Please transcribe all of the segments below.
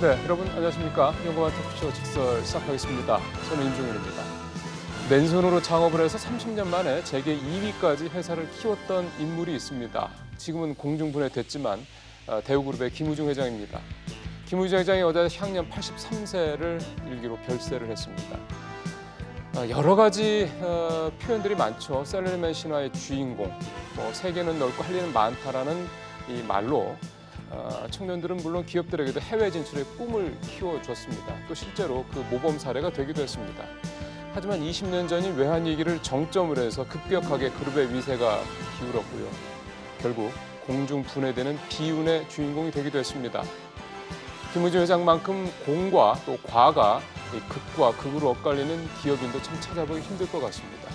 네, 여러분 안녕하십니까. 연구만 토크쇼 직설 시작하겠습니다. 저는 임종윤입니다. 맨손으로 창업을 해서 30년 만에 재계 2위까지 회사를 키웠던 인물이 있습니다. 지금은 공중분해됐지만 대우그룹의 김우중 회장입니다. 김우중 회장이 어제 향년 83세를 일기로 별세를 했습니다. 여러 가지 표현들이 많죠. 셀러리맨 신화의 주인공, 세계는 넓고 할 일은 많다라는 이 말로 청년들은 물론 기업들에게도 해외 진출의 꿈을 키워줬습니다. 또 실제로 그 모범 사례가 되기도 했습니다. 하지만 20년 전인 외환위기를 정점으로 해서 급격하게 그룹의 위세가 기울었고요. 결국 공중 분해되는 비운의 주인공이 되기도 했습니다. 김우중 회장만큼 공과 또 과가 극과 극으로 엇갈리는 기업인도 참 찾아보기 힘들 것 같습니다.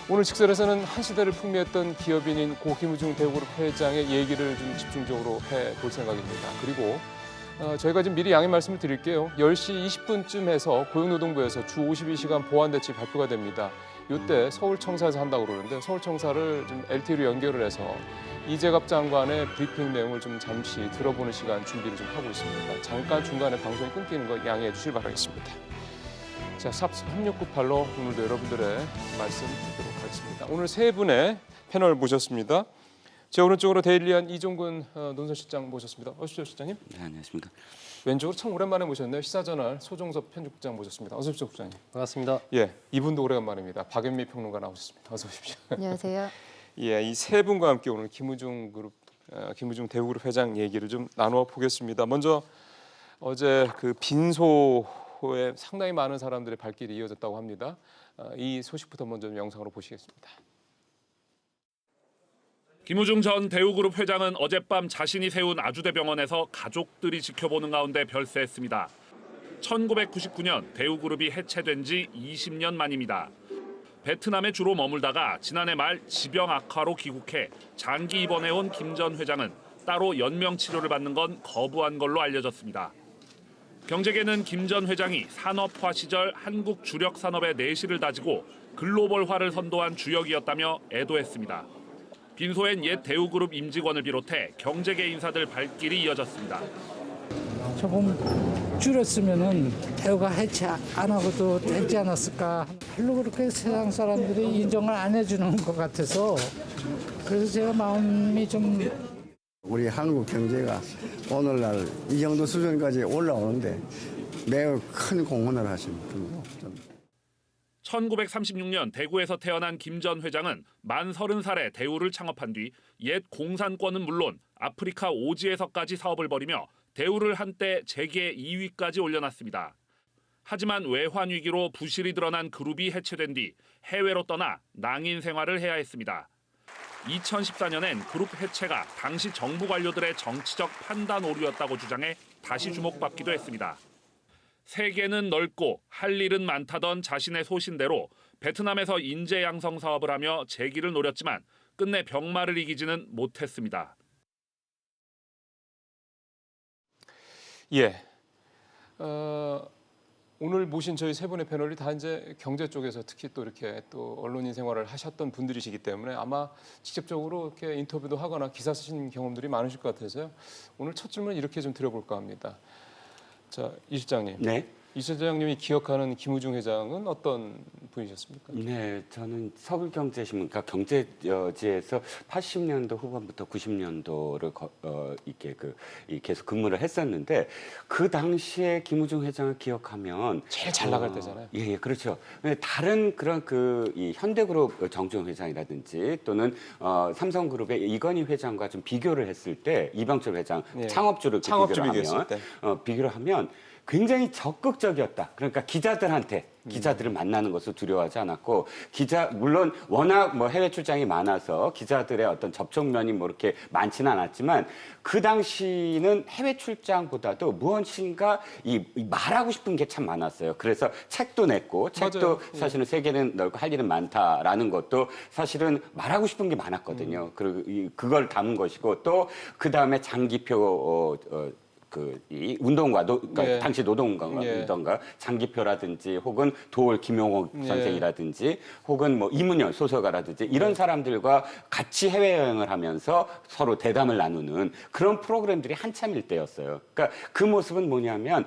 오늘 직설에서는 한 시대를 풍미했던 기업인인 고 김우중 대우그룹 회장의 얘기를 좀 집중적으로 해볼 생각입니다. 그리고 저희가 지금 미리 양해 말씀을 드릴게요. 10시 20분쯤 해서 고용노동부에서 주 52시간 보완대책 발표가 됩니다. 이때 서울청사에서 한다고 그러는데 서울청사를 좀 LTE로 연결을 해서 이재갑 장관의 브리핑 내용을 좀 잠시 들어보는 시간 준비를 좀 하고 있습니다. 잠깐 중간에 방송이 끊기는 거 양해해 주실 바라겠습니다. 자, 샵 3698로 오늘도 여러분들의 말씀 듣도록 하겠습니다. 오늘 세 분의 패널 모셨습니다. 제 오른쪽으로 데일리한 이종근 논설실장 모셨습니다. 어서 오십시오, 실장님. 네, 안녕하십니까. 왼쪽으로 참 오랜만에 모셨네요. 시사저널 소종섭 편집국장 모셨습니다. 어서 오십시오, 국장님. 반갑습니다. 예, 이분도 오래간만입니다. 박연미 평론가 나오셨습니다. 어서 오십시오. 안녕하세요. 예, 이 세 분과 함께 오늘 김우중 대우그룹 회장 얘기를 좀 나누어 보겠습니다. 먼저 어제 그 빈소에 상당히 많은 사람들의 발길이 이어졌다고 합니다. 이 소식부터 먼저 좀 영상으로 보시겠습니다. 김우중 전 대우그룹 회장은 어젯밤 자신이 세운 아주대병원에서 가족들이 지켜보는 가운데 별세했습니다. 1999년 대우그룹이 해체된 지 20년 만입니다. 베트남에 주로 머물다가 지난해 말 지병 악화로 귀국해 장기 입원해온 김 전 회장은 따로 연명 치료를 받는 건 거부한 걸로 알려졌습니다. 경제계는 김 전 회장이 산업화 시절 한국 주력 산업의 내실을 다지고 글로벌화를 선도한 주역이었다며 애도했습니다. 빈소엔 옛 대우그룹 임직원을 비롯해 경제계 인사들 발길이 이어졌습니다. 조금 줄였으면은 대우가 해체 안 하고도 되지 않았을까. 별로 그렇게 세상 사람들이 인정을 안 해주는 것 같아서 그래서 제가 마음이 좀. 우리 한국 경제가 오늘날 이 정도 수준까지 올라오는데 매우 큰 공헌을 하신 분이죠. 1936년 대구에서 태어난 김 전 회장은 만 30살에 대우를 창업한 뒤 옛 공산권은 물론 아프리카 오지에서까지 사업을 벌이며 대우를 한때 재계 2위까지 올려놨습니다. 하지만 외환위기로 부실이 드러난 그룹이 해체된 뒤 해외로 떠나 낭인 생활을 해야 했습니다. 2014년엔 그룹 해체가 당시 정부 관료들의 정치적 판단 오류였다고 주장해 다시 주목받기도 했습니다. 세계는 넓고 할 일은 많다던 자신의 소신대로 베트남에서 인재 양성 사업을 하며 재기를 노렸지만 끝내 병마를 이기지는 못했습니다. 예, 오늘 모신 저희 세 분의 패널이 다 이제 경제 쪽에서 특히 또 이렇게 또 언론인 생활을 하셨던 분들이시기 때문에 아마 직접적으로 이렇게 인터뷰도 하거나 기사 쓰신 경험들이 많으실 것 같아서요. 오늘 첫 질문 이렇게 좀 드려볼까 합니다. 자, 이 실장님. 네. 이 실장님이 기억하는 김우중 회장은 어떤 분이셨습니까? 네, 저는 서울경제신문, 그러니까 경제지에서 80년도 후반부터 90년도를 이렇게 계속 근무를 했었는데 그 당시에 김우중 회장을 기억하면 제일 잘 나갈 때잖아요. 예, 그렇죠. 다른 그런 이 현대그룹 정주영 회장이라든지 또는 삼성그룹의 이건희 회장과 좀 비교를 했을 때 이병철 회장 예. 창업주를 비교를 하면 굉장히 적극적이었다. 그러니까 기자들을 만나는 것을 두려워하지 않았고 물론 워낙 해외 출장이 많아서 기자들의 어떤 접촉면이 이렇게 많지는 않았지만 그 당시는 해외 출장보다도 무언가 말하고 싶은 게 참 많았어요. 그래서 책도 냈고 책도 맞아요. 사실은 세계는 넓고 할 일은 많다라는 것도 사실은 말하고 싶은 게 많았거든요. 그리고 그걸 담은 것이고 또 그 다음에 장기표 이 운동과 그러니까 예. 당시 노동운동가 장기표라든지 혹은 도올 김용옥 예. 선생이라든지 혹은 뭐 이문열 소설가라든지 이런 사람들과 같이 해외여행을 하면서 서로 대담을 나누는 그런 프로그램들이 한참일 때였어요. 그러니까 그 모습은 뭐냐면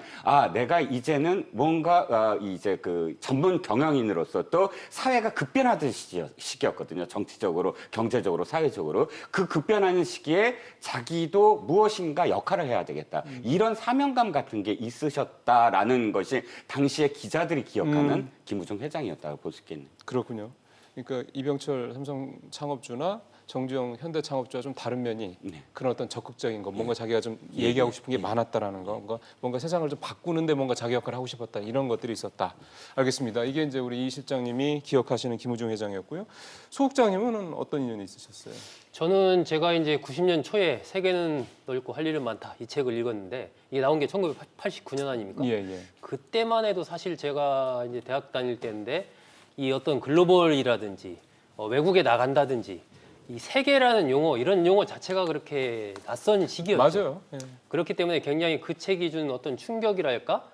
내가 이제는 뭔가 이제 그 전문 경영인으로서 또 사회가 급변하던 시기였거든요. 정치적으로, 경제적으로, 사회적으로. 그 급변하는 시기에 자기도 무엇인가 역할을 해야 되겠다. 이런 사명감 같은 게 있으셨다라는 것이 당시에 기자들이 기억하는 김우중 회장이었다고 볼 수 있겠네요. 그렇군요. 그러니까 이병철 삼성 창업주나 정주영 현대 창업주와 좀 다른 면이 네. 그런 어떤 적극적인 거, 뭔가 자기가 좀 얘기하고 싶은 게 많았다라는 거, 뭔가 세상을 좀 바꾸는데 뭔가 자기 역할을 하고 싶었다 이런 것들이 있었다. 알겠습니다. 이게 이제 우리 이 실장님이 기억하시는 김우중 회장이었고요. 소 국장님은 어떤 인연이 있으셨어요? 저는 제가 이제 90년 초에 세계는 넓고 할 일은 많다 이 책을 읽었는데 이게 나온 게 1989년 아닙니까? 예. 그때만 해도 사실 제가 이제 대학 다닐 때인데 이 어떤 글로벌이라든지 외국에 나간다든지 이 세계라는 용어 이런 용어 자체가 그렇게 낯선 시기였죠. 맞아요. 예. 그렇기 때문에 굉장히 그 책이 준 어떤 충격이랄까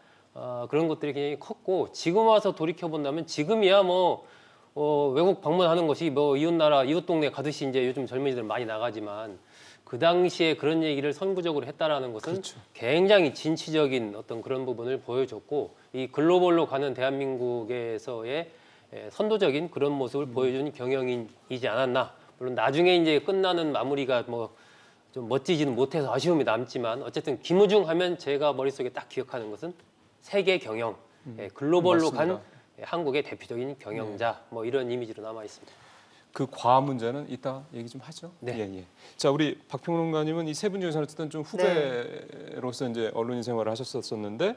그런 것들이 굉장히 컸고 지금 와서 돌이켜 본다면 지금이야 외국 방문하는 것이 뭐 이웃 나라 이웃 동네 가듯이 이제 요즘 젊은이들 많이 나가지만 그 당시에 그런 얘기를 선구적으로 했다라는 것은 그렇죠. 굉장히 진취적인 어떤 그런 부분을 보여줬고 이 글로벌로 가는 대한민국에서의 선도적인 그런 모습을 보여준 경영인이지 않았나. 물론 나중에 이제 끝나는 마무리가 뭐 좀 멋지지는 못해서 아쉬움이 남지만 어쨌든 김우중 하면 제가 머릿속에 딱 기억하는 것은 세계 경영, 글로벌로 맞습니다. 간 한국의 대표적인 경영자 뭐 이런 이미지로 남아 있습니다. 그 과학 문제는 이따 얘기 좀 하죠. 네. 예. 자, 우리 박평론가님은 이 세 분 중에서는 어쨌든 좀 후배로서 이제 언론인 생활을 하셨었는데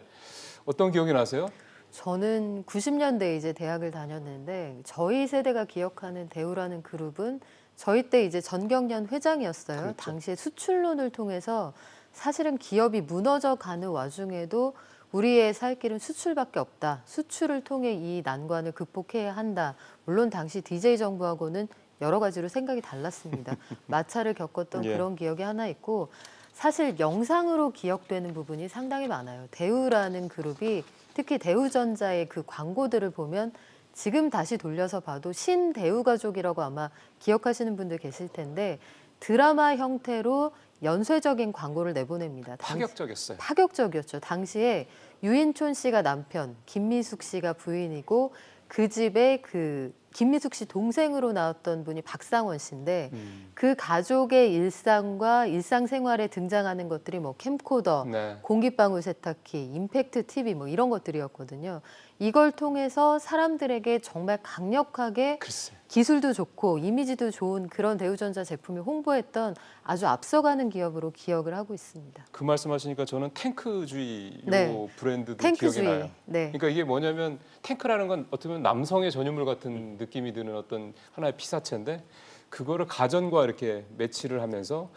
어떤 기억이 나세요? 저는 90년대 이제 대학을 다녔는데 저희 세대가 기억하는 대우라는 그룹은 저희 때 이제 전경련 회장이었어요. 그렇죠. 당시에 수출론을 통해서 사실은 기업이 무너져 가는 와중에도 우리의 살 길은 수출밖에 없다. 수출을 통해 이 난관을 극복해야 한다. 물론 당시 DJ 정부하고는 여러 가지로 생각이 달랐습니다. 마찰을 겪었던 예. 그런 기억이 하나 있고 사실 영상으로 기억되는 부분이 상당히 많아요. 대우라는 그룹이 특히 대우전자의 그 광고들을 보면 지금 다시 돌려서 봐도 신대우 가족이라고 아마 기억하시는 분들 계실 텐데 드라마 형태로 연쇄적인 광고를 내보냅니다. 파격적이었어요. 파격적이었죠. 당시에 유인촌 씨가 남편, 김미숙 씨가 부인이고 그 집에 그 김미숙 씨 동생으로 나왔던 분이 박상원 씨인데 그 가족의 일상과 일상생활에 등장하는 것들이 뭐 캠코더, 네. 공기방울 세탁기, 임팩트 TV 뭐 이런 것들이었거든요. 이걸 통해서 사람들에게 정말 강력하게 글쎄. 기술도 좋고 이미지도 좋은 그런 대우전자 제품을 홍보했던 아주 앞서가는 기업으로 기억을 하고 있습니다. 그 말씀하시니까 저는 탱크주의 요 네. 브랜드도 탱크주의. 기억이 나요. 네. 그러니까 이게 뭐냐면 탱크라는 건 어떻게 보면 남성의 전유물 같은 느낌이 드는 어떤 하나의 피사체인데 그거를 가전과 이렇게 매치를 하면서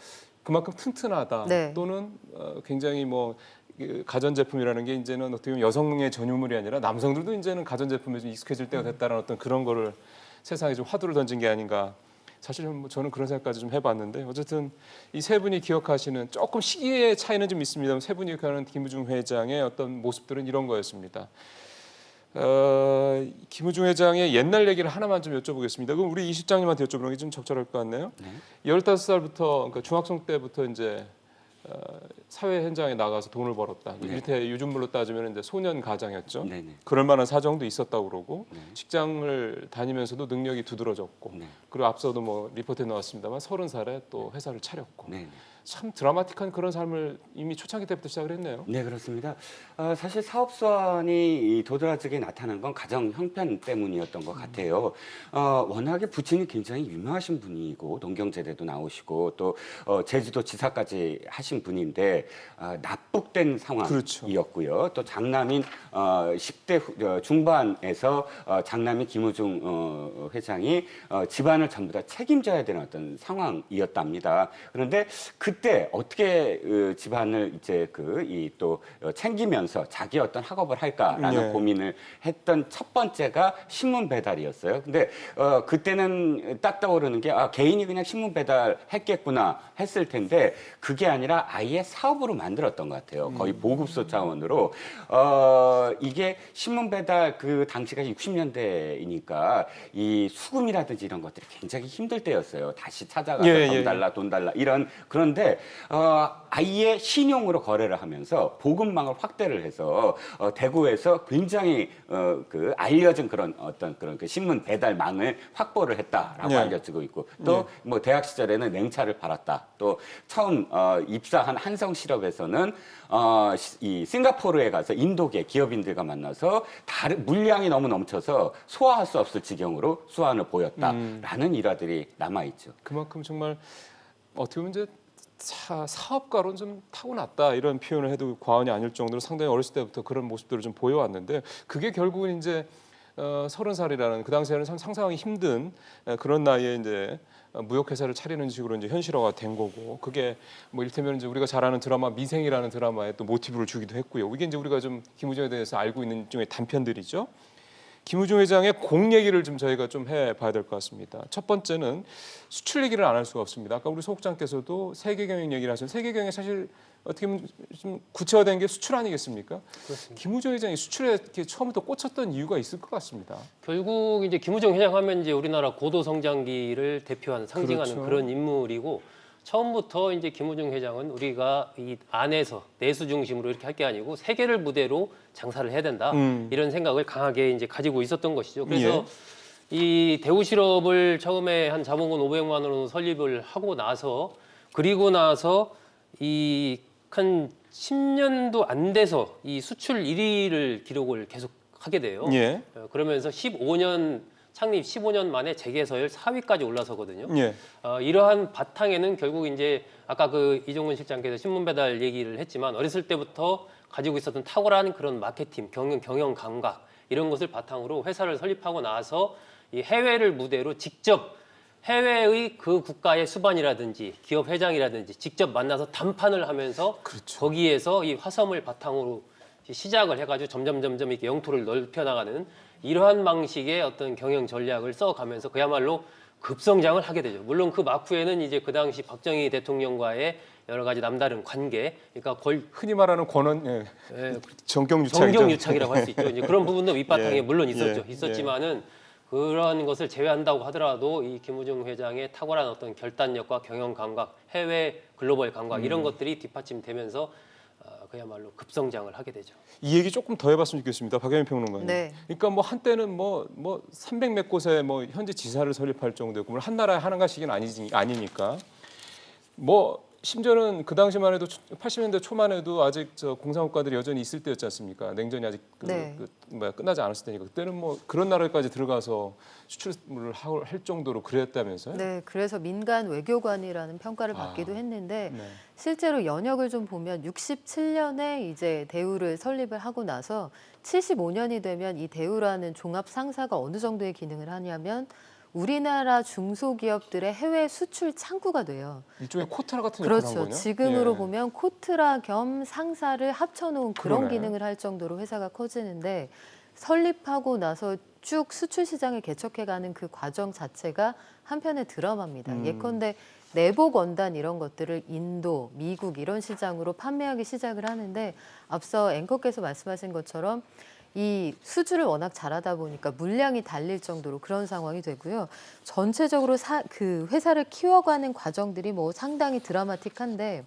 그만큼 튼튼하다 네. 또는 굉장히 뭐 가전제품이라는 게 이제는 어떻게 보면 여성의 전유물이 아니라 남성들도 이제는 가전제품에 좀 익숙해질 때가 됐다는 어떤 그런 거를 세상에 좀 화두를 던진 게 아닌가. 사실은 뭐 저는 그런 생각까지 좀 해봤는데 어쨌든 이 세 분이 기억하시는 조금 시기의 차이는 좀 있습니다만 세 분이 기억하는 김우중 회장의 어떤 모습들은 이런 거였습니다. 김우중 회장의 옛날 얘기를 하나만 좀 여쭤보겠습니다. 그럼 우리 이 실장님한테 여쭤보는 게 좀 적절할 것 같네요. 15살부터 그러니까 중학생 때부터 이제 사회 현장에 나가서 돈을 벌었다. 네. 밑에 요즘 말로 따지면 이제 소년 가장이었죠. 네네. 그럴 만한 사정도 있었다고 그러고 네. 직장을 다니면서도 능력이 두드러졌고 네. 그리고 앞서도 뭐 리포트에 나왔습니다만 30살에 또 회사를 차렸고 네. 참 드라마틱한 그런 삶을 이미 초창기 때부터 시작을 했네요. 네, 그렇습니다. 사실 사업수완이 도드라지게 나타난 건 가정 형편 때문이었던 것 같아요. 워낙에 부친이 굉장히 유명하신 분이고 농경제대도 나오시고 또 제주도 지사까지 하신 분인데 납북된 상황이었고요. 또 장남인 10대 중반에서 장남인 김우중 회장이 집안을 전부 다 책임져야 되는 어떤 상황이었답니다. 그런데 그때 어떻게 집안을 이제 또 챙기면서 자기 어떤 학업을 할까라는 네. 고민을 했던 첫 번째가 신문 배달이었어요. 근데 그때는 딱 떠오르는 게 개인이 그냥 신문 배달 했겠구나 했을 텐데 그게 아니라 대우가 아예 사업으로 만들었던 것 같아요. 거의 보급소 차원으로. 이게 신문 배달 그 당시가 60년대이니까 이 수금이라든지 이런 것들이 굉장히 힘들 때였어요. 다시 찾아가서 돈 달라 이런. 그런데 아예 신용으로 거래를 하면서 보급망을 확대를 해서 대구에서 굉장히 그 알려진 그런 어떤 그런 그 신문 배달망을 확보를 했다라고 알려지고 있고 또 뭐 대학 시절에는 냉차를 팔았다. 또 처음 입사한 한성실업에서는 이 싱가포르에 가서 인도계 기업인들과 만나서 물량이 너무 넘쳐서 소화할 수 없을 지경으로 수완을 보였다라는 일화들이 남아 있죠. 그만큼 정말 어떻게 보면 이제 사업가로는 좀 타고났다 이런 표현을 해도 과언이 아닐 정도로 상당히 어렸을 때부터 그런 모습들을 좀 보여왔는데 그게 결국은 이제 30살이라는 그 당시에는 참 상상하기 힘든 그런 나이에 이제 무역회사를 차리는 식으로 이제 현실화가 된 거고 그게 뭐 이를테면 이제 우리가 잘 아는 드라마 미생이라는 드라마에 또 모티브를 주기도 했고요. 이게 이제 우리가 좀 김우중에 대해서 알고 있는 일종의 단편들이죠. 김우중 회장의 공 얘기를 좀 저희가 좀 해봐야 될 것 같습니다. 첫 번째는 수출 얘기를 안 할 수가 없습니다. 아까 우리 소국장께서도 세계 경영 얘기를 하셨는데 세계 경영이 사실 어떻게 보면 좀 구체화된 게 수출 아니겠습니까? 그렇습니다. 김우중 회장이 수출에 이렇게 처음부터 꽂혔던 이유가 있을 것 같습니다. 결국 이제 김우중 회장 하면 이제 우리나라 고도 성장기를 대표하는 상징하는 그렇죠. 그런 인물이고 처음부터 이제 김우중 회장은 우리가 이 안에서 내수 중심으로 이렇게 할 게 아니고 세계를 무대로 장사를 해야 된다 이런 생각을 강하게 이제 가지고 있었던 것이죠. 그래서 이 대우 실업을 처음에 한 자본금 500만 원으로 설립을 하고 나서 그리고 나서 이 한 10년도 안 돼서 이 수출 1위를 기록을 계속 하게 돼요. 그러면서 15년 창립 15년 만에 재계서열 4위까지 올라서거든요. 이러한 바탕에는 결국 이제 아까 그 이종근 실장께서 신문 배달 얘기를 했지만 어렸을 때부터 가지고 있었던 탁월한 그런 마케팅, 경영 감각 이런 것을 바탕으로 회사를 설립하고 나서 이 해외를 무대로 직접 해외의 그 국가의 수반이라든지 기업 회장이라든지 직접 만나서談판을 하면서 거기에서 이 화섬을 바탕으로 시작을 해가지고 점점 이렇게 영토를 넓혀 나가는 이러한 방식의 어떤 경영 전략을 써가면서 그야말로 급성장을 하게 되죠. 물론 그 막후에는 이제 그 당시 박정희 대통령과의 여러 가지 남다른 관계, 그러니까 흔히 말하는 권원 정경유착이라고 할 수 있죠. 이제 그런 부분도 윗바탕에 물론 있었지만은 그런 것을 제외한다고 하더라도 이 김우중 회장의 탁월한 어떤 결단력과 경영 감각, 해외 글로벌 감각 이런 것들이 뒷받침되면서 그야말로 급성장을 하게 되죠. 이 얘기 조금 더 해봤으면 좋겠습니다. 박영민 평론가님. 그러니까 뭐 한때는 뭐 300몇 곳에 뭐 현재 지사를 설립할 정도였고 물론 한 나라에 하나씩은 아니니까 뭐 심지어는 그 당시만 해도 80년대 초만 해도 아직 공산국가들이 여전히 있을 때였지 않습니까? 냉전이 아직 끝나지 않았을 때니까 그때는 뭐 그런 나라까지 들어가서 수출을 할 정도로 그랬다면서요? 네, 그래서 민간 외교관이라는 평가를 받기도 했는데 실제로 연역을 좀 보면 67년에 이제 대우를 설립을 하고 나서 75년이 되면 이 대우라는 종합 상사가 어느 정도의 기능을 하냐면 우리나라 중소기업들의 해외 수출 창구가 돼요. 일종의 코트라 같은 역할을 한 거냐? 지금으로 보면 코트라 겸 상사를 합쳐놓은 그런 기능을 할 정도로 회사가 커지는데 설립하고 나서 쭉 수출 시장을 개척해가는 그 과정 자체가 한편의 드라마입니다. 예컨대 내복 원단 이런 것들을 인도, 미국 이런 시장으로 판매하기 시작을 하는데 앞서 앵커께서 말씀하신 것처럼 이 수주를 워낙 잘하다 보니까 물량이 달릴 정도로 그런 상황이 되고요. 전체적으로 그 회사를 키워가는 과정들이 뭐 상당히 드라마틱한데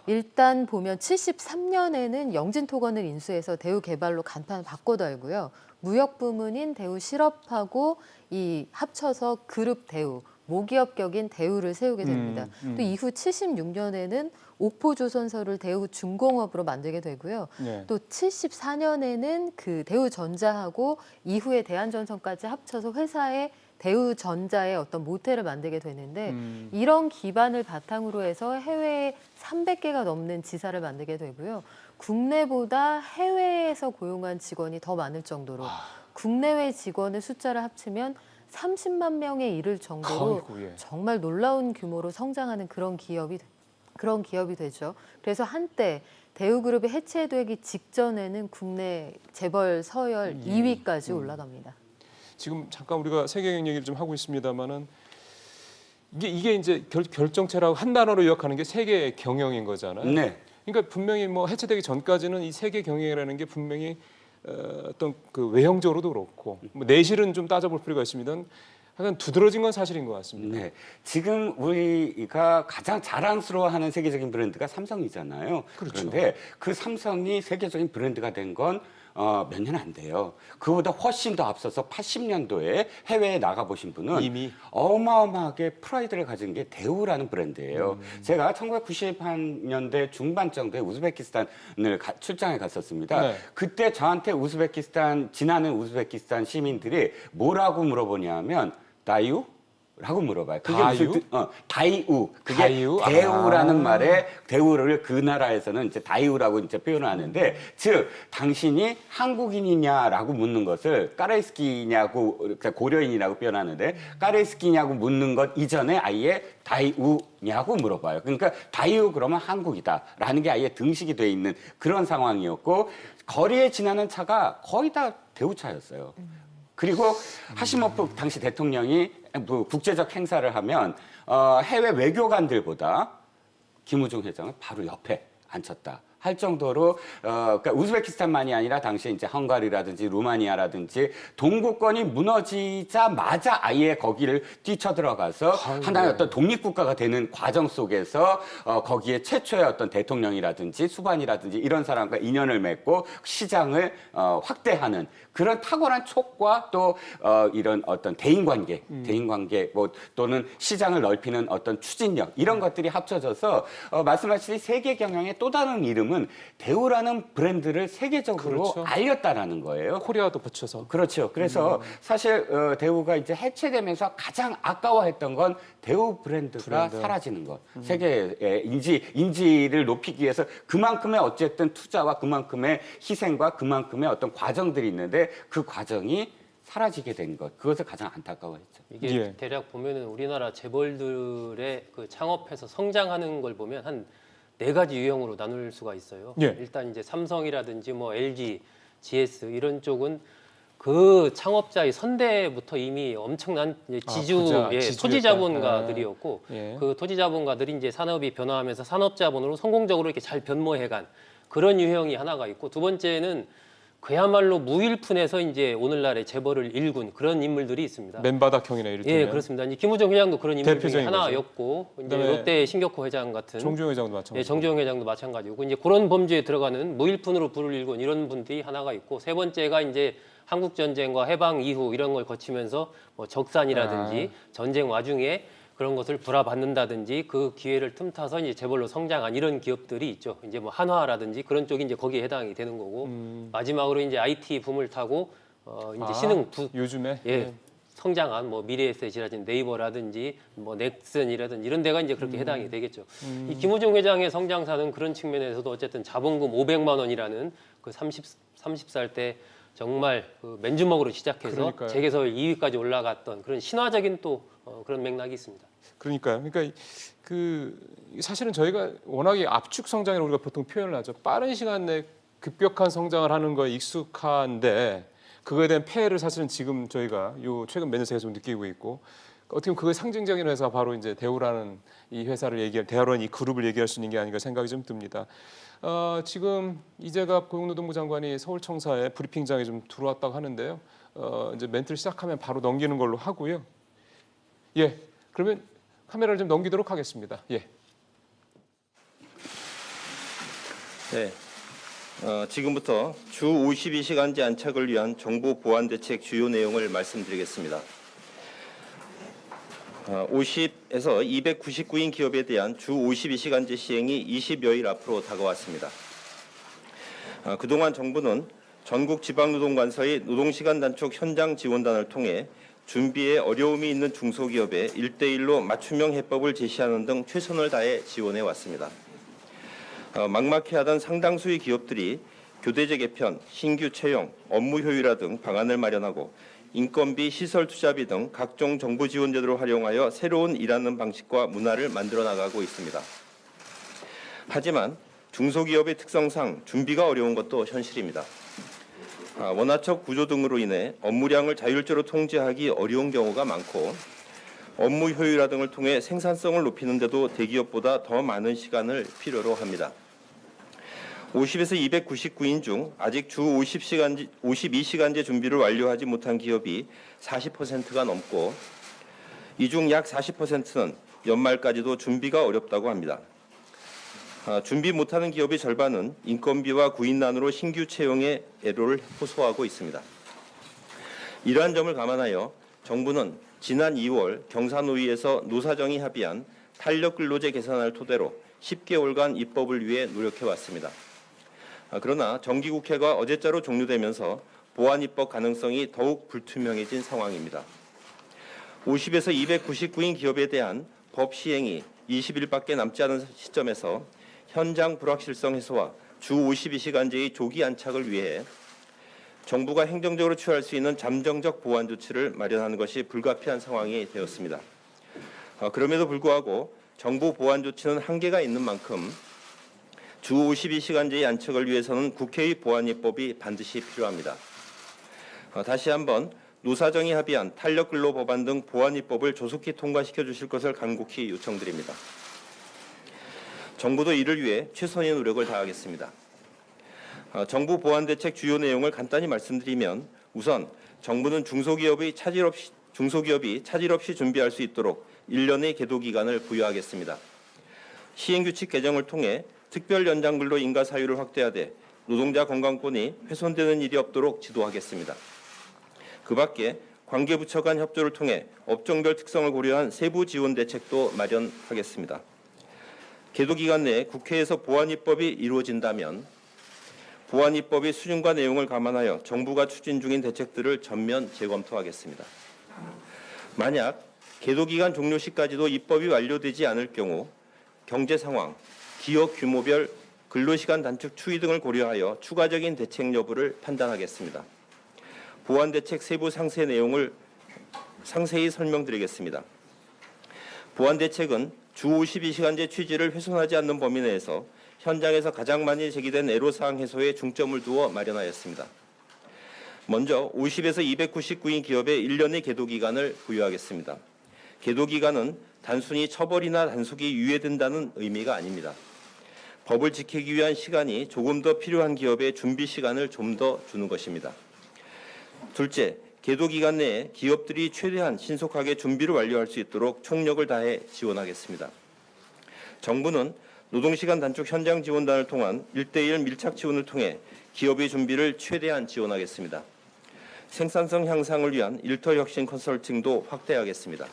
일단 보면 73년에는 영진토건을 인수해서 대우 개발로 간판을 바꿔 달고요. 무역 부문인 대우 실업하고 이 합쳐서 그룹 대우, 모기업 격인 대우를 세우게 됩니다. 또 이후 76년에는 옥포조선소를 대우 중공업으로 만들게 되고요. 또 74년에는 그 대우전자하고 이후에 대한전선까지 합쳐서 회사의 대우전자의 어떤 모태를 만들게 되는데 이런 기반을 바탕으로 해서 해외에 300개가 넘는 지사를 만들게 되고요. 국내보다 해외에서 고용한 직원이 더 많을 정도로 국내외 직원의 숫자를 합치면 30만 명에 이를 정도로 정말 놀라운 규모로 성장하는 그런 기업이 되죠. 그래서 한때 대우그룹이 해체되기 직전에는 국내 재벌 서열 2위까지 올라갑니다. 지금 잠깐 우리가 세계경 얘기를 좀 하고 있습니다만은 이게 이제 결정체라고 한 단어로 요약하는 게 세계 경영인 거잖아요. 네. 그러니까 분명히 뭐 해체되기 전까지는 이 세계 경영이라는 게 분명히 어떤 그 외형적으로도 그렇고 뭐 내실은 좀 따져볼 필요가 있습니다. 하여간 두드러진 건 사실인 것 같습니다. 네. 지금 우리가 가장 자랑스러워하는 세계적인 브랜드가 삼성이잖아요. 그렇죠. 그런데 그 삼성이 세계적인 브랜드가 된 건 몇 년 안 돼요. 그보다 훨씬 더 앞서서 80년도에 해외에 나가보신 분은 이미 어마어마하게 프라이드를 가진 게 대우라는 브랜드예요. 제가 1990년대 중반 정도에 우즈베키스탄을 출장에 갔었습니다. 네. 그때 저한테 지나는 우즈베키스탄 시민들이 뭐라고 물어보냐면 다이우? 라고 물어봐요. 그게 다이우? 무슨 다이우. 그게 다이우? 대우라는 말에 대우를 그 나라에서는 이제 다이우라고 이제 표현을 하는데 즉 당신이 한국인이냐라고 묻는 것을 까레스키냐고 그러니까 고려인이라고 표현하는데 까레스키냐고 묻는 것 이전에 아예 다이우냐고 물어봐요. 그러니까 다이우 그러면 한국이다라는 게 아예 등식이 돼 있는 그런 상황이었고 거리에 지나는 차가 거의 다 대우차였어요. 그리고 하시모프 당시 대통령이 뭐 국제적 행사를 하면 해외 외교관들보다 김우중 회장을 바로 옆에 앉혔다 할 정도로 그러니까 우즈베키스탄만이 아니라 당시에 이제 헝가리라든지 루마니아라든지 동구권이 무너지자마자 아예 거기를 뛰쳐들어가서 하나의 어떤 독립국가가 되는 과정 속에서 거기에 최초의 어떤 대통령이라든지 수반이라든지 이런 사람과 인연을 맺고 시장을 확대하는 그런 탁월한 촉과 또 이런 어떤 대인관계 뭐 또는 시장을 넓히는 어떤 추진력 이런 것들이 합쳐져서 말씀하신 세계 경영의 또 다른 이름은 대우라는 브랜드를 세계적으로 그렇죠. 알렸다라는 거예요. 코리아도 붙여서. 그렇죠. 그래서 사실 대우가 이제 해체되면서 가장 아까워했던 건 대우 브랜드가 사라지는 것. 세계의 인지를 높이기 위해서 그만큼의 어쨌든 투자와 그만큼의 희생과 그만큼의 어떤 과정들이 있는데 그 과정이 사라지게 된 것. 그것을 가장 안타까워했죠. 이게 예. 대략 보면은 우리나라 재벌들의 그 창업해서 성장하는 걸 보면 한 4가지 유형으로 나눌 수가 있어요. 예. 일단 이제 삼성이라든지 뭐 LG, GS 이런 쪽은 그 창업자의 선대부터 이미 엄청난 이제 부자, 지주였다. 토지 자본가들이었고 예. 그 토지 자본가들이 이제 산업이 변화하면서 산업 자본으로 성공적으로 이렇게 잘 변모해간 그런 유형이 하나가 있고 두 번째는 그야말로 무일푼에서 이제 오늘날의 재벌을 일군 그런 인물들이 있습니다. 맨바닥형이나 이를테면. 예, 그렇습니다. 이제 김우정 회장도 그런 인물 중에 대표적인 하나였고 이제 그다음에 롯데 신격호 회장 같은 정주영 회장도 마찬가지고. 예, 정주영 회장도 마찬가지고 이제 그런 범주에 들어가는 무일푼으로 불을 일군 이런 분들이 하나가 있고 세 번째가 이제 한국 전쟁과 해방 이후 이런 걸 거치면서 뭐 적산이라든지 전쟁 와중에 그런 것을 불화받는다든지 그 기회를 틈타서 이제 재벌로 성장한 이런 기업들이 있죠. 이제 뭐 한화라든지 그런 쪽이 이제 거기에 해당이 되는 거고 마지막으로 이제 IT 붐을 타고 이제 신흥 요즘에 예. 성장한 뭐 미래에셋이라든지 네이버라든지 뭐 넥슨이라든지 이런 데가 이제 그렇게 해당이 되겠죠. 이 김우중 회장의 성장사는 그런 측면에서도 어쨌든 자본금 500만 원이라는 그 30살 때 정말 그 맨주먹으로 시작해서 그러니까요. 재계서열 2위까지 올라갔던 그런 신화적인 또 그런 맥락이 있습니다. 그러니까요. 그러니까 그 사실은 저희가 워낙에 압축 성장을 우리가 보통 표현을 하죠. 빠른 시간 내에 급격한 성장을 하는 거에 익숙한데 그거에 대한 폐해를 사실은 지금 저희가 요 최근 몇 년 새에 좀 느끼고 있고 어떻게 보면 그의 상징적인 회사가 바로 이제 대우라는 이 회사를 대우라는 이 그룹을 얘기할 수 있는 게 아닌가 생각이 좀 듭니다. 지금 이재갑 고용노동부 장관이 서울청사에 브리핑장에 좀 들어왔다고 하는데요. 이제 멘트를 시작하면 바로 넘기는 걸로 하고요. 예, 그러면 카메라를 좀 넘기도록 하겠습니다. 예. 네. 지금부터 주 52시간제 안착을 위한 정부 보완 대책 주요 내용을 말씀드리겠습니다. 50에서 299인 기업에 대한 주 52시간제 시행이 20여일 앞으로 다가왔습니다. 그동안 정부는 전국 지방노동관서의 노동시간 단축 현장 지원단을 통해 준비에 어려움이 있는 중소기업에 1대1로 맞춤형 해법을 제시하는 등 최선을 다해 지원해 왔습니다. 막막해하던 상당수의 기업들이 교대제 개편, 신규 채용, 업무 효율화 등 방안을 마련하고 인건비, 시설 투자비 등 각종 정부 지원 제도를 활용하여 새로운 일하는 방식과 문화를 만들어 나가고 있습니다. 하지만 중소기업의 특성상 준비가 어려운 것도 현실입니다. 원화적 구조 등으로 인해 업무량을 자율적으로 통제하기 어려운 경우가 많고 업무 효율화 등을 통해 생산성을 높이는 데도 대기업보다 더 많은 시간을 필요로 합니다. 50에서 299인 중 아직 주 52시간제 준비를 완료하지 못한 기업이 40%가 넘고 이 중 약 40%는 연말까지도 준비가 어렵다고 합니다. 준비 못하는 기업의 절반은 인건비와 구인난으로 신규 채용에 애로를 호소하고 있습니다. 이러한 점을 감안하여 정부는 지난 2월 경사노위에서 노사정이 합의한 탄력근로제 개선안을 토대로 10개월간 입법을 위해 노력해왔습니다. 그러나 정기국회가 어제자로 종료되면서 보완 입법 가능성이 더욱 불투명해진 상황입니다. 50에서 299인 기업에 대한 법 시행이 20일밖에 남지 않은 시점에서 현장 불확실성 해소와 주 52시간제의 조기 안착을 위해 정부가 행정적으로 취할 수 있는 잠정적 보완 조치를 마련하는 것이 불가피한 상황이 되었습니다. 그럼에도 불구하고 정부 보완 조치는 한계가 있는 만큼 주 52시간제의 안착을 위해서는 국회의 보완 입법이 반드시 필요합니다. 다시 한번 노사정이 합의한 탄력근로 법안 등 보완 입법을 조속히 통과시켜 주실 것을 간곡히 요청드립니다. 정부도 이를 위해 최선의 노력을 다하겠습니다. 정부 보완 대책 주요 내용을 간단히 말씀드리면 우선 정부는 중소기업이 차질 없이 준비할 수 있도록 1년의 계도 기간을 부여하겠습니다. 시행규칙 개정을 통해 특별 연장 근로 인가 사유를 확대하되 노동자 건강권이 훼손되는 일이 없도록 지도하겠습니다. 그 밖에 관계부처 간 협조를 통해 업종별 특성을 고려한 세부 지원 대책도 마련하겠습니다. 계도 기간 내에 국회에서 보완 입법이 이루어진다면 보완 입법의 수준과 내용을 감안하여 정부가 추진 중인 대책들을 전면 재검토하겠습니다. 만약 계도 기간 종료 시까지도 입법이 완료되지 않을 경우 경제 상황, 기업 규모별 근로시간 단축 추이 등을 고려하여 추가적인 대책 여부를 판단하겠습니다. 보완 대책 세부 상세 내용을 상세히 설명드리겠습니다. 보완 대책은 주 52시간제 취지를 훼손하지 않는 범위 내에서 현장에서 가장 많이 제기된 애로사항 해소에 중점을 두어 마련하였습니다. 먼저 50에서 299인 기업에 1년의 계도 기간을 부여하겠습니다. 계도 기간은 단순히 처벌이나 단속이 유예된다는 의미가 아닙니다. 법을 지키기 위한 시간이 조금 더 필요한 기업에 준비 시간을 좀 더 주는 것입니다. 둘째, 계도 기간 내에 기업들이 최대한 신속하게 준비를 완료할 수 있도록 총력을 다해 지원하겠습니다. 정부는 노동시간 단축 현장 지원단을 통한 1:1 밀착 지원을 통해 기업의 준비를 최대한 지원하겠습니다. 생산성 향상을 위한 일터 혁신 컨설팅도 확대하겠습니다.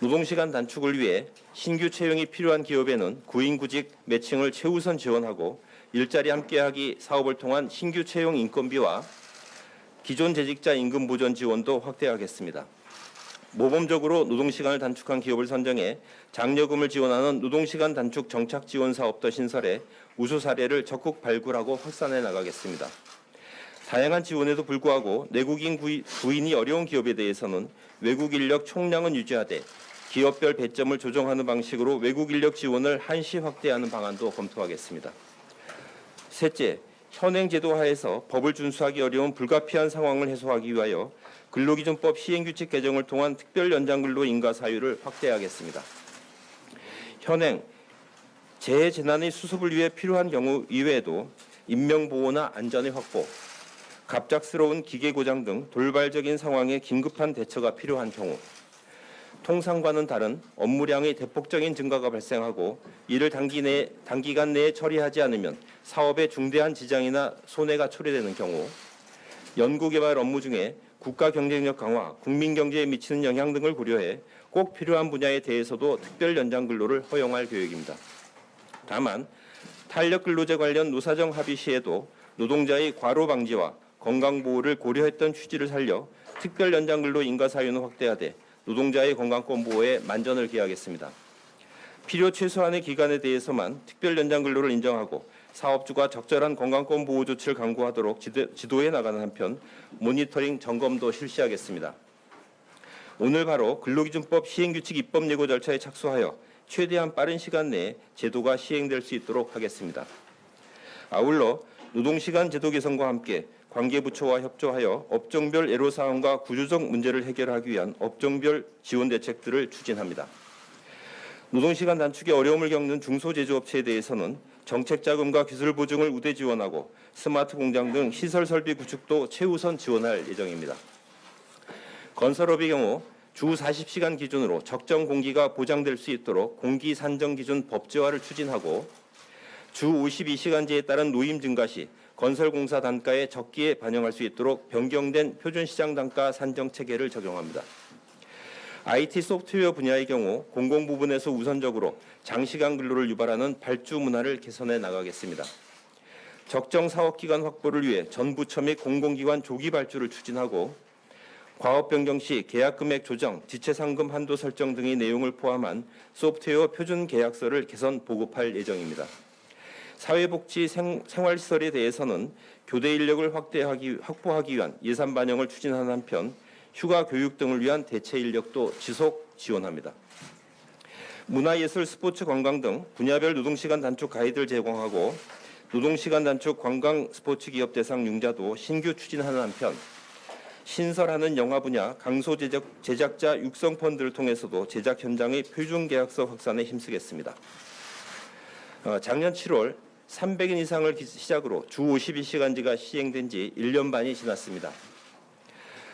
노동시간 단축을 위해 신규 채용이 필요한 기업에는 구인구직 매칭을 최우선 지원하고 일자리 함께하기 사업을 통한 신규 채용 인건비와 기존 재직자 임금 보전 지원도 확대하겠습니다. 모범적으로 노동시간을 단축한 기업을 선정해 장려금을 지원하는 노동시간 단축 정착 지원 사업도 신설해 우수 사례를 적극 발굴하고 확산해 나가겠습니다. 다양한 지원에도 불구하고 내국인 구인이 어려운 기업에 대해서는 외국 인력 총량은 유지하되 기업별 배점을 조정하는 방식으로 외국 인력 지원을 한시 확대하는 방안도 검토하겠습니다. 셋째, 현행 제도 하에서 법을 준수하기 어려운 불가피한 상황을 해소하기 위하여 근로기준법 시행규칙 개정을 통한 특별 연장근로 인가 사유를 확대하겠습니다. 현행 재해 재난의 수습을 위해 필요한 경우 이외에도 인명보호나 안전의 확보, 갑작스러운 기계 고장 등 돌발적인 상황에 긴급한 대처가 필요한 경우, 통상과는 다른 업무량의 대폭적인 증가가 발생하고 이를 단기간 내에 처리하지 않으면 사업에 중대한 지장이나 손해가 초래되는 경우, 연구개발 업무 중에 국가 경쟁력 강화, 국민 경제에 미치는 영향 등을 고려해 꼭 필요한 분야에 대해서도 특별 연장 근로를 허용할 계획입니다. 다만 탄력 근로제 관련 노사정 합의 시에도 노동자의 과로 방지와 건강 보호를 고려했던 취지를 살려 특별 연장 근로 인가 사유는 확대하되 노동자의 건강권 보호에 만전을 기하겠습니다. 필요 최소한의 기간에 대해서만 특별 연장 근로를 인정하고 사업주가 적절한 건강권 보호 조치를 강구하도록 지도해 나가는 한편 모니터링 점검도 실시하겠습니다. 오늘 바로 근로기준법 시행규칙 입법 예고 절차에 착수하여 최대한 빠른 시간 내에 제도가 시행될 수 있도록 하겠습니다. 아울러 노동시간 제도 개선과 함께 관계부처와 협조하여 업종별 애로사항과 구조적 문제를 해결하기 위한 업종별 지원 대책들을 추진합니다. 노동시간 단축에 어려움을 겪는 중소제조업체에 대해서는 정책자금과 기술 보증을 우대 지원하고 스마트 공장 등 시설 설비 구축도 최우선 지원할 예정입니다. 건설업의 경우 주 40시간 기준으로 적정 공기가 보장될 수 있도록 공기 산정 기준 법제화를 추진하고 주 52시간제에 따른 노임 증가 시 건설공사 단가에 적기에 반영할 수 있도록 변경된 표준시장 단가 산정 체계를 적용합니다. IT 소프트웨어 분야의 경우 공공 부분에서 우선적으로 장시간 근로를 유발하는 발주 문화를 개선해 나가겠습니다. 적정 사업 기간 확보를 위해 전 부처 및 공공기관 조기 발주를 추진하고 과업 변경 시 계약 금액 조정, 지체 상금 한도 설정 등의 내용을 포함한 소프트웨어 표준 계약서를 개선 보급할 예정입니다. 사회복지 생활시설에 대해서는 교대 인력을 확보하기 위한 예산 반영을 추진하는 한편 휴가 교육 등을 위한 대체 인력도 지속 지원합니다. 문화예술, 스포츠, 관광 등 분야별 노동시간 단축 가이드를 제공하고 노동시간 단축 관광 스포츠 기업 대상 융자도 신규 추진하는 한편 신설하는 영화 분야 강소 제작자 육성 펀드를 통해서도 제작 현장의 표준 계약서 확산에 힘쓰겠습니다. 작년 7월 300인 이상을 시작으로 주 52시간제가 시행된 지 1년 반이 지났습니다.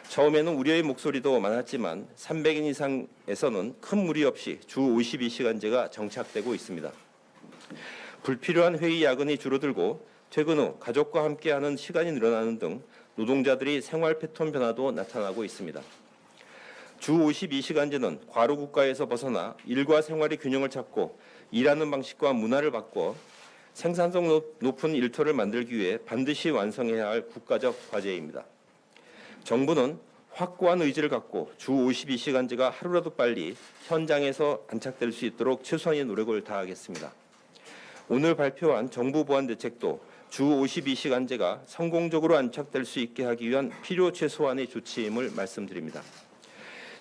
처음에는 우려의 목소리도 많았지만 300인 이상에서는 큰 무리 없이 주 52시간제가 정착되고 있습니다. 불필요한 회의 야근이 줄어들고 퇴근 후 가족과 함께하는 시간이 늘어나는 등 노동자들이 생활 패턴 변화도 나타나고 있습니다. 주 52시간제는 과로 국가에서 벗어나 일과 생활의 균형을 찾고 일하는 방식과 문화를 바꿔 생산성 높은 일터를 만들기 위해 반드시 완성해야 할 국가적 과제입니다. 정부는 확고한 의지를 갖고 주 52시간제가 하루라도 빨리 현장에서 안착될 수 있도록 최선의 노력을 다하겠습니다. 오늘 발표한 정부 보완 대책도 주 52시간제가 성공적으로 안착될 수 있게 하기 위한 필요 최소한의 조치임을 말씀드립니다.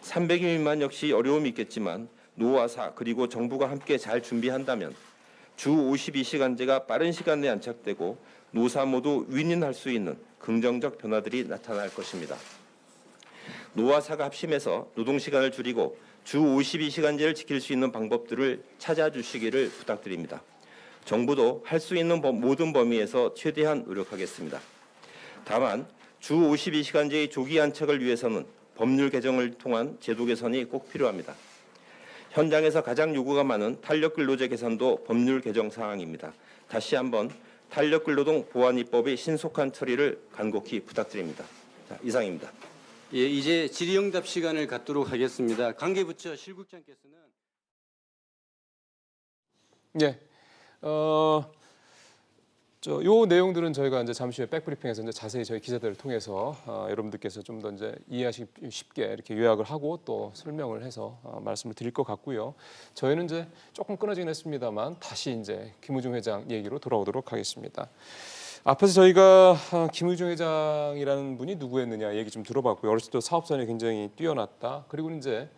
300인 미만 역시 어려움이 있겠지만 노화사 그리고 정부가 함께 잘 준비한다면 주 52시간제가 빠른 시간 내에 안착되고 노사 모두 윈윈할 수 있는 긍정적 변화들이 나타날 것입니다. 노화사가 합심해서 노동시간을 줄이고 주 52시간제를 지킬 수 있는 방법들을 찾아주시기를 부탁드립니다. 정부도 할 수 있는 모든 범위에서 최대한 노력하겠습니다. 다만 주 52시간제의 조기 안착을 위해서는 법률 개정을 통한 제도 개선이 꼭 필요합니다. 현장에서 가장 요구가 많은 탄력근로제 개선도 법률 개정 사항입니다. 다시 한번 탄력근로동 보완 입법의 신속한 처리를 간곡히 부탁드립니다. 자, 이상입니다. 예, 이제 질의응답 시간을 갖도록 하겠습니다. 관계부처 실국장께서는 예. 요 내용들은 저희가 이제 잠시 후에 백브리핑에서 이제 자세히 저희 기자들을 통해서 여러분들께서 좀 더 이제 이해하시기 쉽게 이렇게 요약을 하고 또 설명을 해서 말씀을 드릴 것 같고요. 저희는 이제 조금 끊어지긴 했습니다만 다시 이제 김우중 회장 얘기로 돌아오도록 하겠습니다. 앞에서 저희가 김우중 회장이라는 분이 누구였느냐 얘기 좀 들어봤고요. 어렸을 때 사업성이 굉장히 뛰어났다. 그리고 이제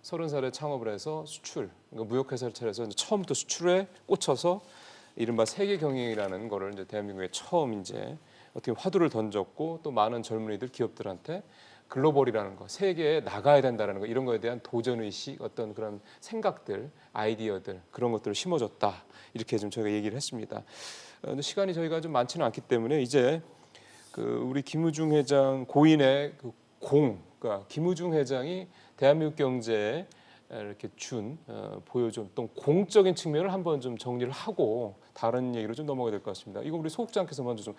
30살에 창업을 해서 수출, 그러니까 무역회사를 차려서 이제 처음부터 수출에 꽂혀서 이른바 세계 경영이라는 거를 이제 대한민국에 처음 이제 어떻게 화두를 던졌고 또 많은 젊은이들 기업들한테 글로벌이라는 거, 세계에 나가야 된다라는 거 이런 거에 대한 도전 의식, 어떤 그런 생각들, 아이디어들 그런 것들을 심어줬다 이렇게 좀 저희가 얘기를 했습니다. 시간이 저희가 좀 많지는 않기 때문에 이제 우리 김우중 회장 고인의 그러니까 김우중 회장이 대한민국 경제에 이렇게 보여준 어떤 공적인 측면을 한번 좀 정리를 하고 다른 얘기로 좀 넘어가야 될 것 같습니다. 이거 우리 소국장께서 먼저 좀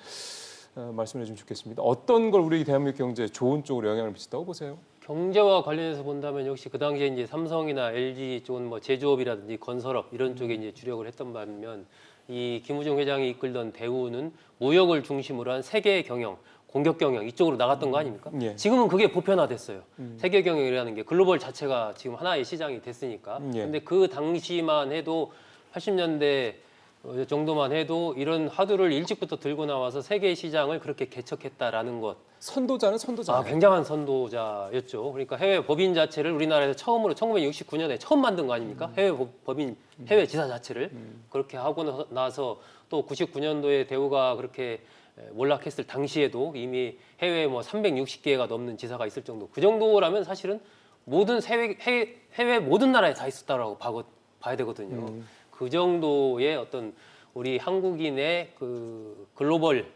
말씀해 주시면 좋겠습니다. 어떤 걸 우리 대한민국 경제에 좋은 쪽으로 영향을 미친다고 보세요? 경제와 관련해서 본다면 역시 그 당시에 이제 삼성이나 LG 쪽은 뭐 제조업이라든지 건설업 이런 쪽에 이제 주력을 했던 반면 이 김우중 회장이 이끌던 대우는 무역을 중심으로 한 세계 경영, 공격 경영 이쪽으로 나갔던 거 아닙니까? 예. 지금은 그게 보편화됐어요. 세계 경영이라는 게 글로벌 자체가 지금 하나의 시장이 됐으니까. 예. 근데 그 당시만 해도 80년대 정도만 해도 이런 화두를 일찍부터 들고 나와서 세계 시장을 그렇게 개척했다라는 것. 선도자. 굉장한 선도자였죠. 그러니까 해외 법인 자체를 우리나라에서 처음으로 1969년에 처음 만든 거 아닙니까? 해외 법인, 해외 지사 자체를 그렇게 하고 나서 또 99년도에 대우가 그렇게 몰락했을 당시에도 이미 해외에 뭐 360개가 넘는 지사가 있을 정도. 그 정도라면 사실은 모든 해외 모든 나라에 다 있었다라고 봐야 되거든요. 그 정도의 어떤 우리 한국인의 그 글로벌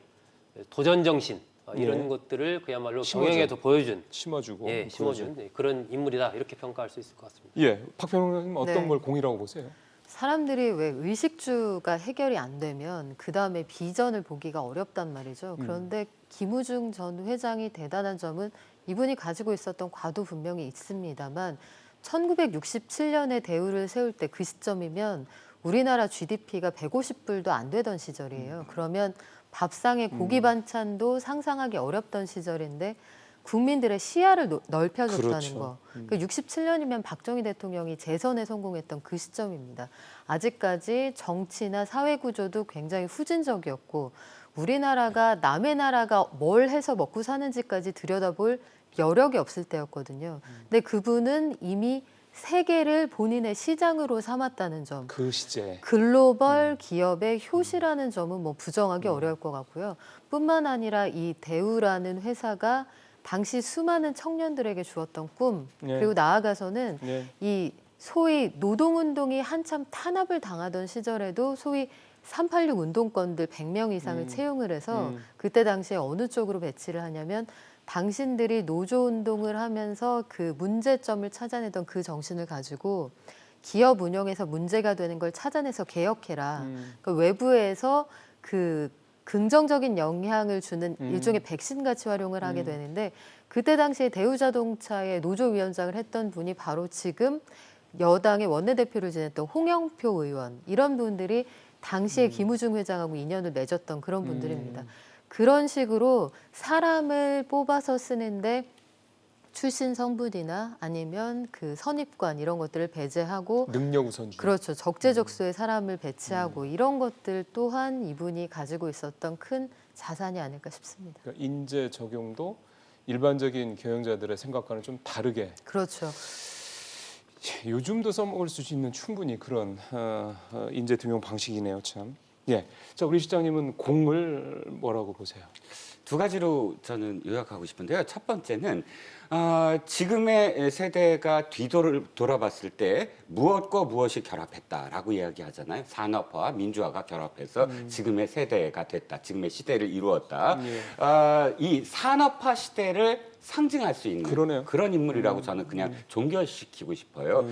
도전 정신 이런 것들을 그야말로 경영에서 보여준 심어주고 심어준 그런 인물이다 이렇게 평가할 수 있을 것 같습니다. 예, 박 변호사님 어떤 네. 걸 공이라고 보세요? 사람들이 왜 의식주가 해결이 안 되면 그 다음에 비전을 보기가 어렵단 말이죠. 그런데 김우중 전 회장이 대단한 점은 이분이 가지고 있었던 과도 분명히 있습니다만 1967년에 대우를 세울 때 그 시점이면 우리나라 GDP가 150불도 안 되던 시절이에요. 그러면 밥상에 고기 반찬도 상상하기 어렵던 시절인데 국민들의 시야를 넓혀줬다는 그렇죠. 거. 그 67년이면 박정희 대통령이 재선에 성공했던 그 시점입니다. 아직까지 정치나 사회 구조도 굉장히 후진적이었고 우리나라가 남의 나라가 뭘 해서 먹고 사는지까지 들여다볼 여력이 없을 때였거든요. 근데 그분은 이미 세계를 본인의 시장으로 삼았다는 점. 그 시제. 글로벌 기업의 효시라는 점은 뭐 부정하기 어려울 것 같고요. 뿐만 아니라 이 대우라는 회사가 당시 수많은 청년들에게 주었던 꿈, 예. 그리고 나아가서는 예. 이 소위 노동운동이 한참 탄압을 당하던 시절에도 소위 386 운동권들 100명 이상을 채용을 해서 그때 당시에 어느 쪽으로 배치를 하냐면 당신들이 노조운동을 하면서 그 문제점을 찾아내던 그 정신을 가지고 기업 운영에서 문제가 되는 걸 찾아내서 개혁해라. 그 외부에서 그 긍정적인 영향을 주는 일종의 백신 같이 활용을 하게 되는데 그때 당시에 대우자동차의 노조위원장을 했던 분이 바로 지금 여당의 원내대표를 지냈던 홍영표 의원 이런 분들이 당시에 김우중 회장하고 인연을 맺었던 그런 분들입니다. 그런 식으로 사람을 뽑아서 쓰는데 출신 성분이나 아니면 그 선입관 이런 것들을 배제하고 능력 우선주의. 그렇죠. 적재적소에 사람을 배치하고 이런 것들 또한 이분이 가지고 있었던 큰 자산이 아닐까 싶습니다. 그러니까 인재 적용도 일반적인 경영자들의 생각과는 좀 다르게. 그렇죠. 요즘도 써먹을 수 있는 충분히 그런 인재 등용 방식이네요, 참. 예. 자, 우리 시장님은 공을 뭐라고 보세요? 두 가지로 저는 요약하고 싶은데요. 첫 번째는 지금의 세대가 돌아봤을 때 무엇과 무엇이 결합했다라고 이야기하잖아요. 산업화와 민주화가 결합해서 지금의 세대가 됐다. 지금의 시대를 이루었다. 이 산업화 시대를 상징할 수 있는 그러네요. 그런 인물이라고 저는 그냥 종결시키고 싶어요.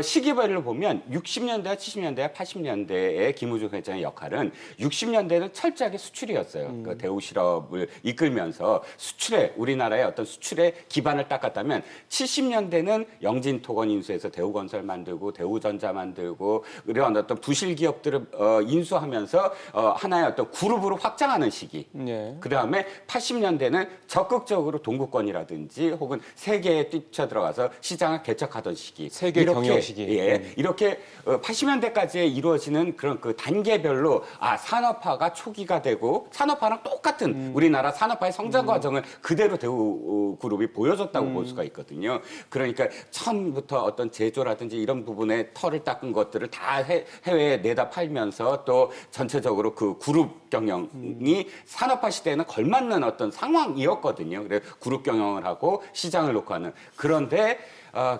시기별로 보면 60년대와 70년대와 80년대의 김우중 회장의 역할은 60년대는 철저하게 수출이었어요. 그 대우 실업을 이끌면서 수출에 우리나라의 어떤 수출의 기반을 닦았다면 70년대는 영진토건 인수해서 대우건설 만들고 대우전자 만들고 이런 어떤 부실 기업들을 인수하면서 하나의 어떤 그룹으로 확장하는 시기. 예. 그 다음에 80년대는 적극적으로 동구권이라든지 혹은 세계에 뛰쳐들어가서 시장을 개척하던 시기. 세계 경영 시기. 예, 이렇게 80년대까지 이루어지는 그런 그 단계별로 산업화가 초기가 되고 산업화랑 똑같은 우리나라 산업화의 성장 과정을 그대로 대우 그룹이 보여줬다고 볼 수가 있거든요. 그러니까 처음부터 어떤 제조라든지 이런 부분에 털을 닦은 것들을 다 해외에 내다 팔면서 또 전체적으로 그 그룹 경영이 산업화 시대에는 걸맞는 어떤 상황이었거든요. 그래서 그룹 경영을 하고 시장을 놓고 하는. 그런데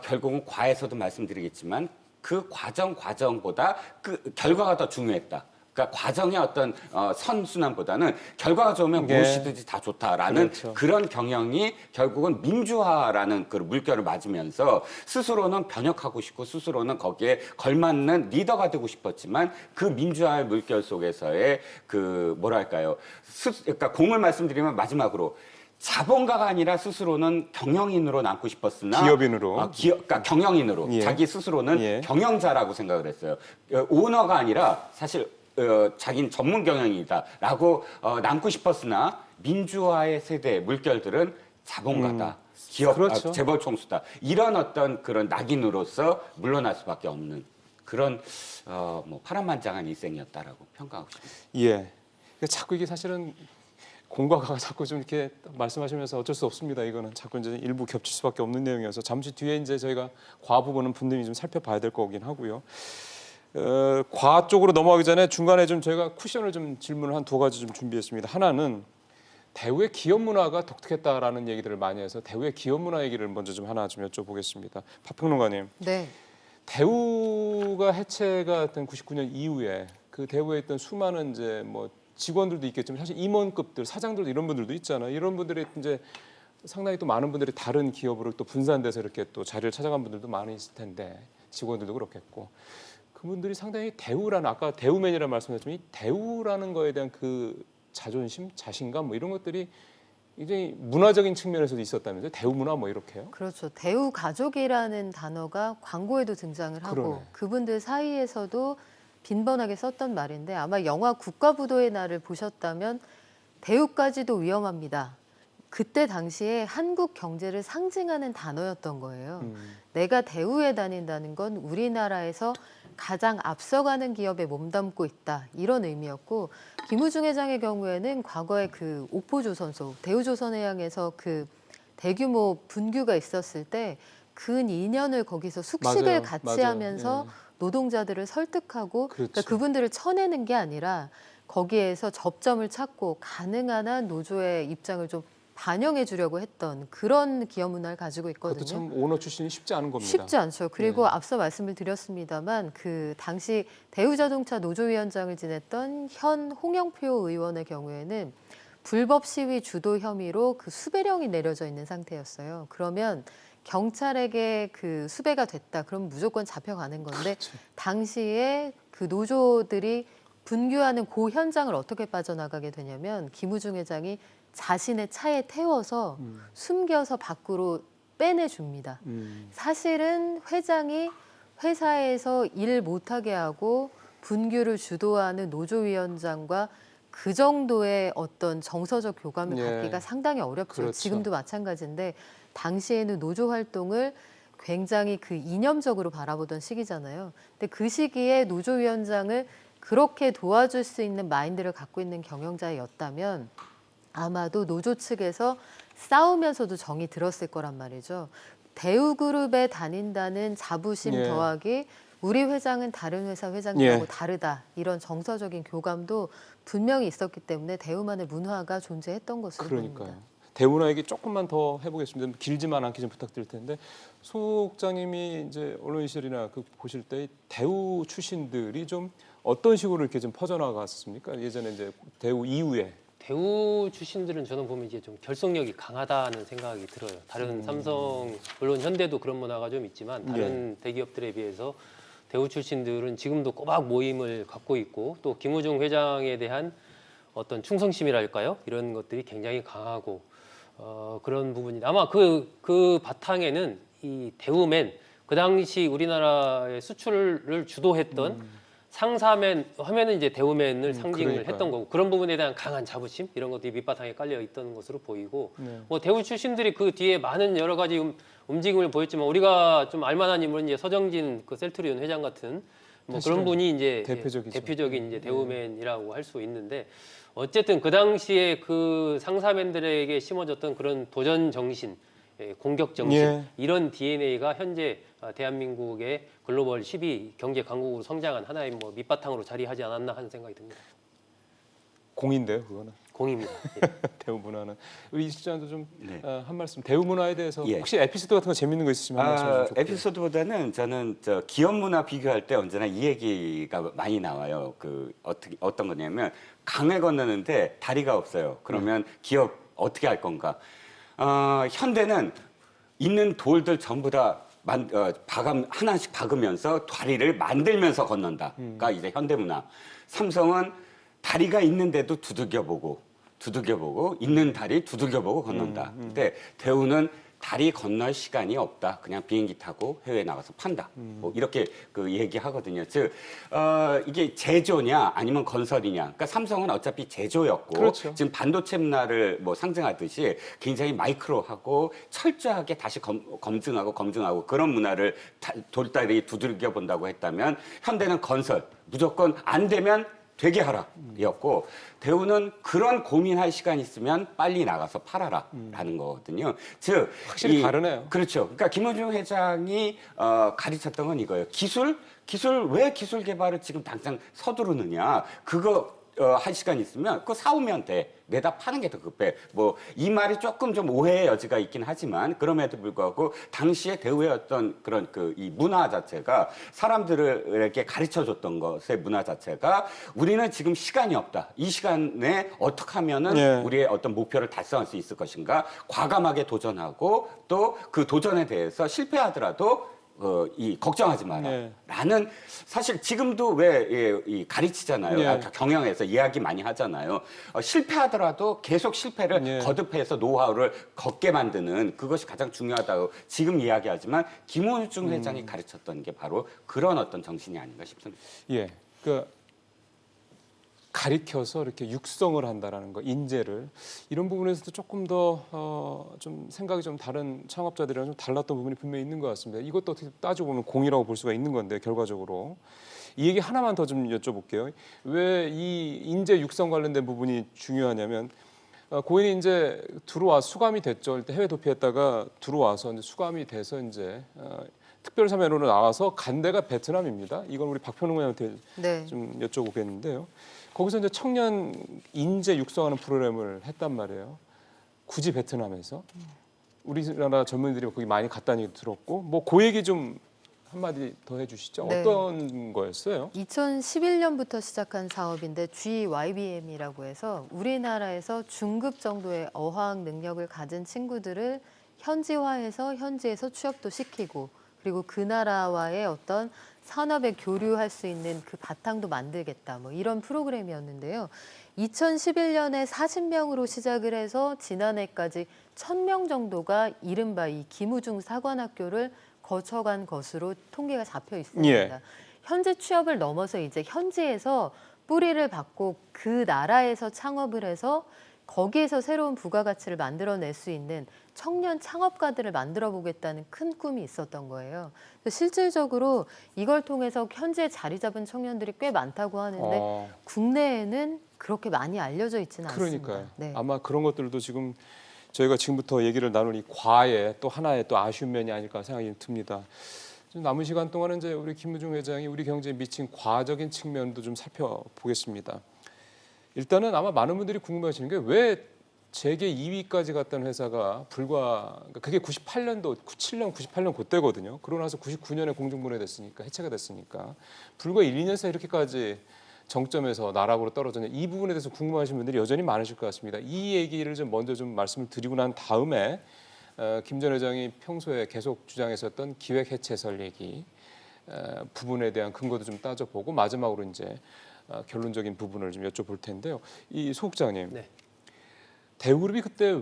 결국은 과에서도 말씀드리겠지만 그 과정보다 그 결과가 더 중요했다. 그러니까 과정의 어떤 선순환보다는 결과가 좋으면 네. 무엇이든지 다 좋다라는 그렇죠. 그런 경영이 결국은 민주화라는 그 물결을 맞으면서 스스로는 변혁하고 싶고 스스로는 거기에 걸맞는 리더가 되고 싶었지만 그 민주화의 물결 속에서의 그 뭐랄까요? 그러니까 공을 말씀드리면 마지막으로 자본가가 아니라 스스로는 경영인으로 남고 싶었으나 기업인으로. 그러니까 경영인으로 예. 자기 스스로는 예. 경영자라고 생각을 했어요. 오너가 아니라 사실 자기는 전문 경영이다라고 남고 싶었으나 민주화의 세대 물결들은 자본가다. 기업, 그렇죠. 재벌 총수다. 이런 어떤 그런 낙인으로서 물러날 수밖에 없는 그런 뭐 파란만장한 일생이었다라고 평가하고 싶습니다. 예. 그러니까 자꾸 이게 사실은 공과 가가 자꾸 좀 이렇게 말씀하시면서 어쩔 수 없습니다. 이거는 자꾸 이제 일부 겹칠 수밖에 없는 내용이어서 잠시 뒤에 이제 저희가 과 부분은 분명히 좀 살펴봐야 될 거긴 하고요. 과 쪽으로 넘어가기 전에 중간에 좀 저희가 쿠션을 좀 질문을 한 2가지 좀 준비했습니다. 하나는 대우의 기업 문화가 독특했다라는 얘기들을 많이 해서 대우의 기업 문화 얘기를 먼저 좀 하나 좀 여쭤보겠습니다. 박평론가님. 네. 대우가 해체가 된 99년 이후에 그 대우에 있던 수많은 이제 뭐 직원들도 있겠지만 사실 임원급들, 사장들도 이런 분들도 있잖아요. 이런 분들이 이제 상당히 또 많은 분들이 다른 기업으로 또 분산돼서 이렇게 또 자리를 찾아간 분들도 많이 있을 텐데 직원들도 그렇겠고 그분들이 상당히 대우라는 아까 대우맨이라는 말씀하셨지만 이 대우라는 거에 대한 그 자존심, 자신감 뭐 이런 것들이 굉장히 문화적인 측면에서도 있었다면서요? 대우 문화 뭐 이렇게요? 그렇죠. 대우 가족이라는 단어가 광고에도 등장을 하고 그러네. 그분들 사이에서도 빈번하게 썼던 말인데 아마 영화 국가부도의 날을 보셨다면 대우까지도 위험합니다. 그때 당시에 한국 경제를 상징하는 단어였던 거예요. 내가 대우에 다닌다는 건 우리나라에서 가장 앞서가는 기업에 몸담고 있다. 이런 의미였고 김우중 회장의 경우에는 과거에 그 옥포조선소, 대우조선해양에서 그 대규모 분규가 있었을 때 근 2년을 거기서 숙식을 맞아요. 같이 맞아요. 하면서 노동자들을 설득하고 그렇죠. 그러니까 그분들을 쳐내는 게 아니라 거기에서 접점을 찾고 가능한 한 노조의 입장을 좀 반영해 주려고 했던 그런 기업 문화를 가지고 있거든요. 그것도 참 오너 출신이 쉽지 않은 겁니다. 쉽지 않죠. 그리고 네. 앞서 말씀을 드렸습니다만 그 당시 대우자동차 노조위원장을 지냈던 현 홍영표 의원의 경우에는 불법 시위 주도 혐의로 그 수배령이 내려져 있는 상태였어요. 그러면 경찰에게 그 수배가 됐다. 그럼 무조건 잡혀가는 건데 그렇죠. 당시에 그 노조들이 분규하는 그 현장을 어떻게 빠져나가게 되냐면 김우중 회장이 자신의 차에 태워서 숨겨서 밖으로 빼내줍니다. 사실은 회장이 회사에서 일 못하게 하고 분규를 주도하는 노조위원장과 그 정도의 어떤 정서적 교감을 예. 갖기가 상당히 어렵죠. 그렇죠. 지금도 마찬가지인데 당시에는 노조 활동을 굉장히 그 이념적으로 바라보던 시기잖아요. 근데 그 시기에 노조위원장을 그렇게 도와줄 수 있는 마인드를 갖고 있는 경영자였다면 아마도 노조 측에서 싸우면서도 정이 들었을 거란 말이죠. 대우그룹에 다닌다는 자부심 예. 더하기 우리 회장은 다른 회사 회장님하고 예. 다르다. 이런 정서적인 교감도 분명히 있었기 때문에 대우만의 문화가 존재했던 것으로 그러니까요. 보입니다. 대우나 얘기 조금만 더 해보겠습니다. 길지만 않게 좀 부탁드릴 텐데 소장님이 이제 언론 시절이나 그 보실 때 대우 출신들이 좀 어떤 식으로 이렇게 좀 퍼져나갔습니까? 예전에 이제 대우 이후에 대우 출신들은 저는 보면 이제 좀 결속력이 강하다는 생각이 들어요. 다른 삼성, 물론 현대도 그런 문화가 좀 있지만 다른 대기업들에 비해서 대우 출신들은 지금도 꼬박 모임을 갖고 있고 또 김우중 회장에 대한 어떤 충성심이랄까요? 이런 것들이 굉장히 강하고 그런 부분이 아마 그 바탕에는 이 대우맨 그 당시 우리나라의 수출을 주도했던 상사맨 하면은 이제 대우맨을 상징을 그러니까요. 했던 거고 그런 부분에 대한 강한 자부심 이런 것들이 밑바탕에 깔려 있던 것으로 보이고 네. 뭐 대우 출신들이 그 뒤에 많은 여러 가지 움직임을 보였지만 우리가 좀 알만한 인물은 이제 서정진 그 셀트리온 회장 같은 뭐 그런 분이 이제 대표적인 이제 대우맨이라고 할 수 있는데 어쨌든 그 당시에 그 상사맨들에게 심어졌던 그런 도전 정신, 공격 정신 예. 이런 DNA가 현재 대한민국의 글로벌 10위 경제 강국으로 성장한 하나의 뭐 밑바탕으로 자리하지 않았나 하는 생각이 듭니다. 공인데요, 그거는. 공입니다. 대우 문화는 우리 이 실장도 좀 한 네. 말씀 대우 문화에 대해서 예. 혹시 에피소드 같은 거 재밌는 거 있으시면 한 말씀 좀 좋겠어요. 에피소드보다는 저는 저 기업 문화 비교할 때 언제나 이 얘기가 많이 나와요. 그 어떤 거냐면 강을 건너는데 다리가 없어요. 그러면 기업 어떻게 할 건가? 현대는 있는 돌들 전부 다 하나씩 박으면서 다리를 만들면서 건넌다가 이제 현대 문화. 삼성은 다리가 있는데도 두들겨보고 있는 다리 두들겨보고 건넌다. 근데 대우는 다리 건널 시간이 없다. 그냥 비행기 타고 해외에 나가서 판다. 뭐 이렇게 그 얘기하거든요. 즉 이게 제조냐 아니면 건설이냐. 그러니까 삼성은 어차피 제조였고 그렇죠. 지금 반도체 문화를 뭐 상징하듯이 굉장히 마이크로하고 철저하게 다시 검증하고 그런 문화를 돌다리 두들겨 본다고 했다면 현대는 건설 무조건 안 되면 되게 하락이었고 대우는 그런 고민할 시간 있으면 빨리 나가서 팔아라라는 거거든요. 즉 확실히 다르네요. 그렇죠. 그러니까 김호중 회장이 가르쳤던 건 이거예요. 기술 왜 기술 개발을 지금 당장 서두르느냐? 그거 할 시간 있으면 그거 사오면 돼. 내다 파는 게 더 급해. 뭐 이 말이 조금 좀 오해의 여지가 있긴 하지만 그럼에도 불구하고 당시에 대우의 어떤 그런 이 문화 자체가 사람들에게 가르쳐줬던 것의 문화 자체가 우리는 지금 시간이 없다. 이 시간에 어떻게 하면은 예. 우리의 어떤 목표를 달성할 수 있을 것인가 과감하게 도전하고 또 그 도전에 대해서 실패하더라도 이 걱정하지 마라. 네. 라는 사실 지금도 왜 가르치잖아요. 네. 경영에서 이야기 많이 하잖아요. 실패하더라도 계속 실패를 네. 거듭해서 노하우를 걷게 만드는 그것이 가장 중요하다고 지금 이야기하지만 김호중 회장이 가르쳤던 게 바로 그런 어떤 정신이 아닌가 싶습니다. 예, 그 가리켜서 이렇게 육성을 한다라는 거, 인재를 이런 부분에서도 조금 더 좀 생각이 좀 다른 창업자들이랑 좀 달랐던 부분이 분명히 있는 것 같습니다. 이것도 어떻게 따져보면 공이라고 볼 수가 있는 건데 결과적으로 이 얘기 하나만 더 좀 여쭤볼게요. 왜 이 인재 육성 관련된 부분이 중요하냐면 고인이 이제 들어와 수감이 됐죠. 일단 해외 도피했다가 들어와서 이제 수감이 돼서 이제 특별사면으로 나와서 간 데가 베트남입니다. 이건 우리 박평론가한테 네. 좀 여쭤보겠는데요. 거기서 이제 청년 인재 육성하는 프로그램을 했단 말이에요. 굳이 베트남에서 우리나라 젊은이들이 거기 많이 갔다는 얘기 들었고 뭐 그 얘기 좀 한마디 더 해주시죠. 네. 어떤 거였어요? 2011년부터 시작한 사업인데 GYBM이라고 해서 우리나라에서 중급 정도의 어학 능력을 가진 친구들을 현지화해서 현지에서 취업도 시키고 그리고 그 나라와의 어떤 산업에 교류할 수 있는 그 바탕도 만들겠다. 뭐 이런 프로그램이었는데요. 2011년에 40명으로 시작을 해서 지난해까지 1000명 정도가 이른바 이 김우중 사관학교를 거쳐간 것으로 통계가 잡혀 있습니다. 예. 현지 취업을 넘어서 이제 현지에서 뿌리를 받고 그 나라에서 창업을 해서 거기에서 새로운 부가가치를 만들어낼 수 있는 청년 창업가들을 만들어 보겠다는 큰 꿈이 있었던 거예요. 실질적으로 이걸 통해서 현지에 자리 잡은 청년들이 꽤 많다고 하는데 국내에는 그렇게 많이 알려져 있지는 않습니다. 그러니까요. 네. 아마 그런 것들도 지금 저희가 지금부터 얘기를 나눌 이 과의 또 하나의 또 아쉬운 면이 아닐까 생각이 듭니다. 좀 남은 시간 동안은 이제 우리 김우중 회장이 우리 경제에 미친 과적인 측면도 좀 살펴보겠습니다. 일단은 아마 많은 분들이 궁금해하시는 게 왜 재계 2위까지 갔던 회사가 그러니까 그게 98년도, 97년, 98년 그때거든요. 그러고 나서 99년에 공중분해됐으니까 해체가 됐으니까 불과 1, 2년 사이 이렇게까지 정점에서 나락으로 떨어졌냐 이 부분에 대해서 궁금하신 분들이 여전히 많으실 것 같습니다. 이 얘기를 좀 먼저 좀 말씀을 드리고 난 다음에 김 전 회장이 평소에 계속 주장했었던 기획 해체설 얘기 부분에 대한 근거도 좀 따져보고 마지막으로 이제 결론적인 부분을 좀 여쭤볼 텐데요. 이 소국장님, 네. 대우그룹이 그때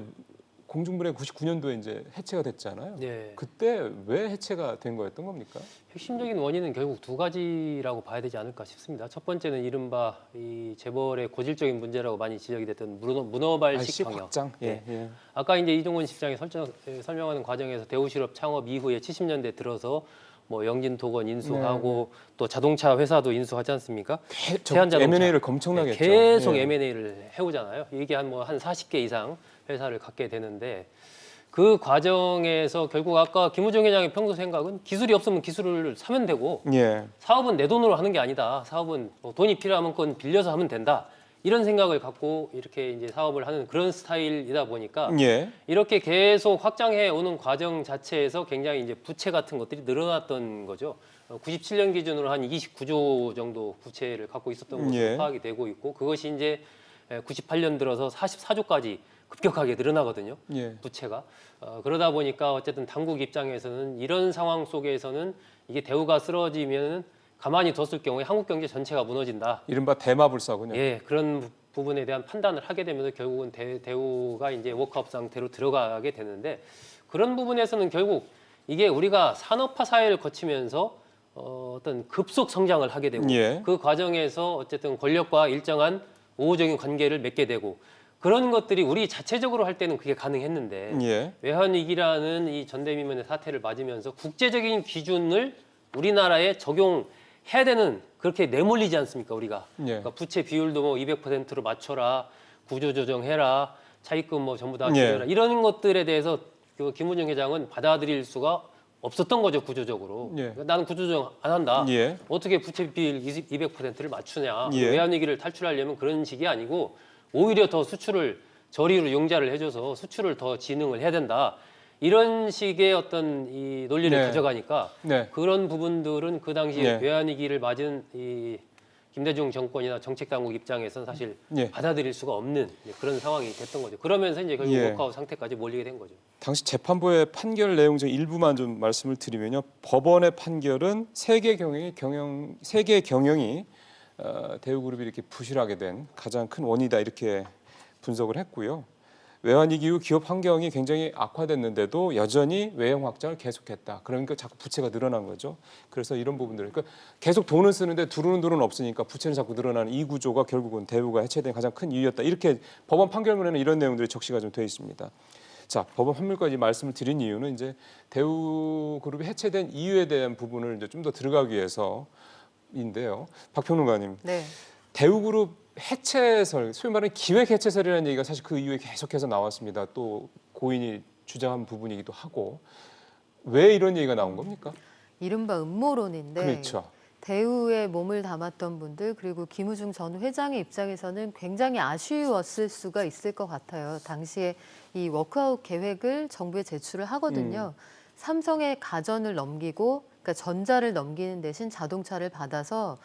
공중분해 99년도에 이제 해체가 됐잖아요. 네. 그때 왜 해체가 된 거였던 겁니까? 핵심적인 원인은 결국 두 가지라고 봐야 되지 않을까 싶습니다. 첫 번째는 이른바 이 재벌의 고질적인 문제라고 많이 지적이 됐던 문어발식 경영. 확장. 네. 예. 아까 이제 이종건 실장이 설명하는 과정에서 대우실업 창업 이후에 70년대 들어서 뭐 영진토건 인수하고 또 자동차 회사도 인수하지 않습니까? 세한자동차. M&A를 엄청나게 했죠. 계속 예. M&A를 해오잖아요. 이게 한 40개 이상 회사를 갖게 되는데 그 과정에서 결국 아까 김우중 회장의 평소 생각은 기술이 없으면 기술을 사면 되고 예. 사업은 내 돈으로 하는 게 아니다. 사업은 뭐 돈이 필요하면 그건 빌려서 하면 된다. 이런 생각을 갖고 이렇게 이제 사업을 하는 그런 스타일이다 보니까 예. 이렇게 계속 확장해 오는 과정 자체에서 굉장히 이제 부채 같은 것들이 늘어났던 거죠. 97년 기준으로 한 29조 정도 부채를 갖고 있었던 것으로 예. 파악이 되고 있고 그것이 이제 98년 들어서 44조까지 급격하게 늘어나거든요. 예. 부채가. 그러다 보니까 어쨌든 당국 입장에서는 이런 상황 속에서는 이게 대우가 쓰러지면 가만히 뒀을 경우에 한국 경제 전체가 무너진다. 이른바 대마불사군요. 예, 그런 부분에 대한 판단을 하게 되면서 결국은 대우가 이제 워크아웃 상태로 들어가게 되는데 그런 부분에서는 결국 이게 우리가 산업화 사회를 거치면서 어떤 급속 성장을 하게 되고 예. 그 과정에서 어쨌든 권력과 일정한 우호적인 관계를 맺게 되고 그런 것들이 우리 자체적으로 할 때는 그게 가능했는데 예. 외환위기라는 이 전대미문의 사태를 맞으면서 국제적인 기준을 우리나라에 적용해야 해야 되는 그렇게 내몰리지 않습니까 우리가? 예. 그러니까 부채 비율도 뭐 200%로 맞춰라, 구조조정해라, 차입금 뭐 전부 다 예. 줄여라 이런 것들에 대해서 그 김우중 회장은 받아들일 수가 없었던 거죠 구조적으로. 예. 그러니까 나는 구조조정 안 한다. 예. 어떻게 부채 비율 200%를 맞추냐? 예. 외환위기를 탈출하려면 그런 식이 아니고 오히려 더 수출을 저리로 용자를 해줘서 수출을 더 진흥을 해야 된다. 이런 식의 어떤 이 논리를 네. 가져가니까 네. 그런 부분들은 그 당시에 네. 외환위기를 맞은 이 김대중 정권이나 정책당국 입장에서는 사실 예. 받아들일 수가 없는 이제 그런 상황이 됐던 거죠. 그러면서 이제 결국 예. 워크아웃 상태까지 몰리게 된 거죠. 당시 재판부의 판결 내용 중 일부만 좀 말씀을 드리면요. 법원의 판결은 세계 경영이 대우그룹이 이렇게 부실하게 된 가장 큰 원인이다 이렇게 분석을 했고요. 외환위기 이후 기업 환경이 굉장히 악화됐는데도 여전히 외형 확장을 계속했다. 그러니까 자꾸 부채가 늘어난 거죠. 그래서 이런 부분들, 그러니까 계속 돈을 쓰는데 들어오는 돈은 없으니까 부채는 자꾸 늘어나는 이 구조가 결국은 대우가 해체된 가장 큰 이유였다. 이렇게 법원 판결문에는 이런 내용들이 적시가 좀 돼 있습니다. 자, 법원 판결까지 말씀을 드린 이유는 이제 대우그룹이 해체된 이유에 대한 부분을 이제 좀 더 들어가기 위해서인데요. 박 평론가님, 네. 대우그룹 해체설, 소위 말하는 기획 해체설이라는 얘기가 사실 그 이후에 계속해서 나왔습니다. 또 고인이 주장한 부분이기도 하고 왜 이런 얘기가 나온 겁니까? 이른바 음모론인데 그렇죠. 대우에 몸을 담았던 분들 그리고 김우중 전 회장의 입장에서는 굉장히 아쉬웠을 수가 있을 것 같아요. 당시에 이 워크아웃 계획을 정부에 제출을 하거든요. 삼성의 가전을 넘기고 그러니까 전자를 넘기는 대신 자동차를 받아서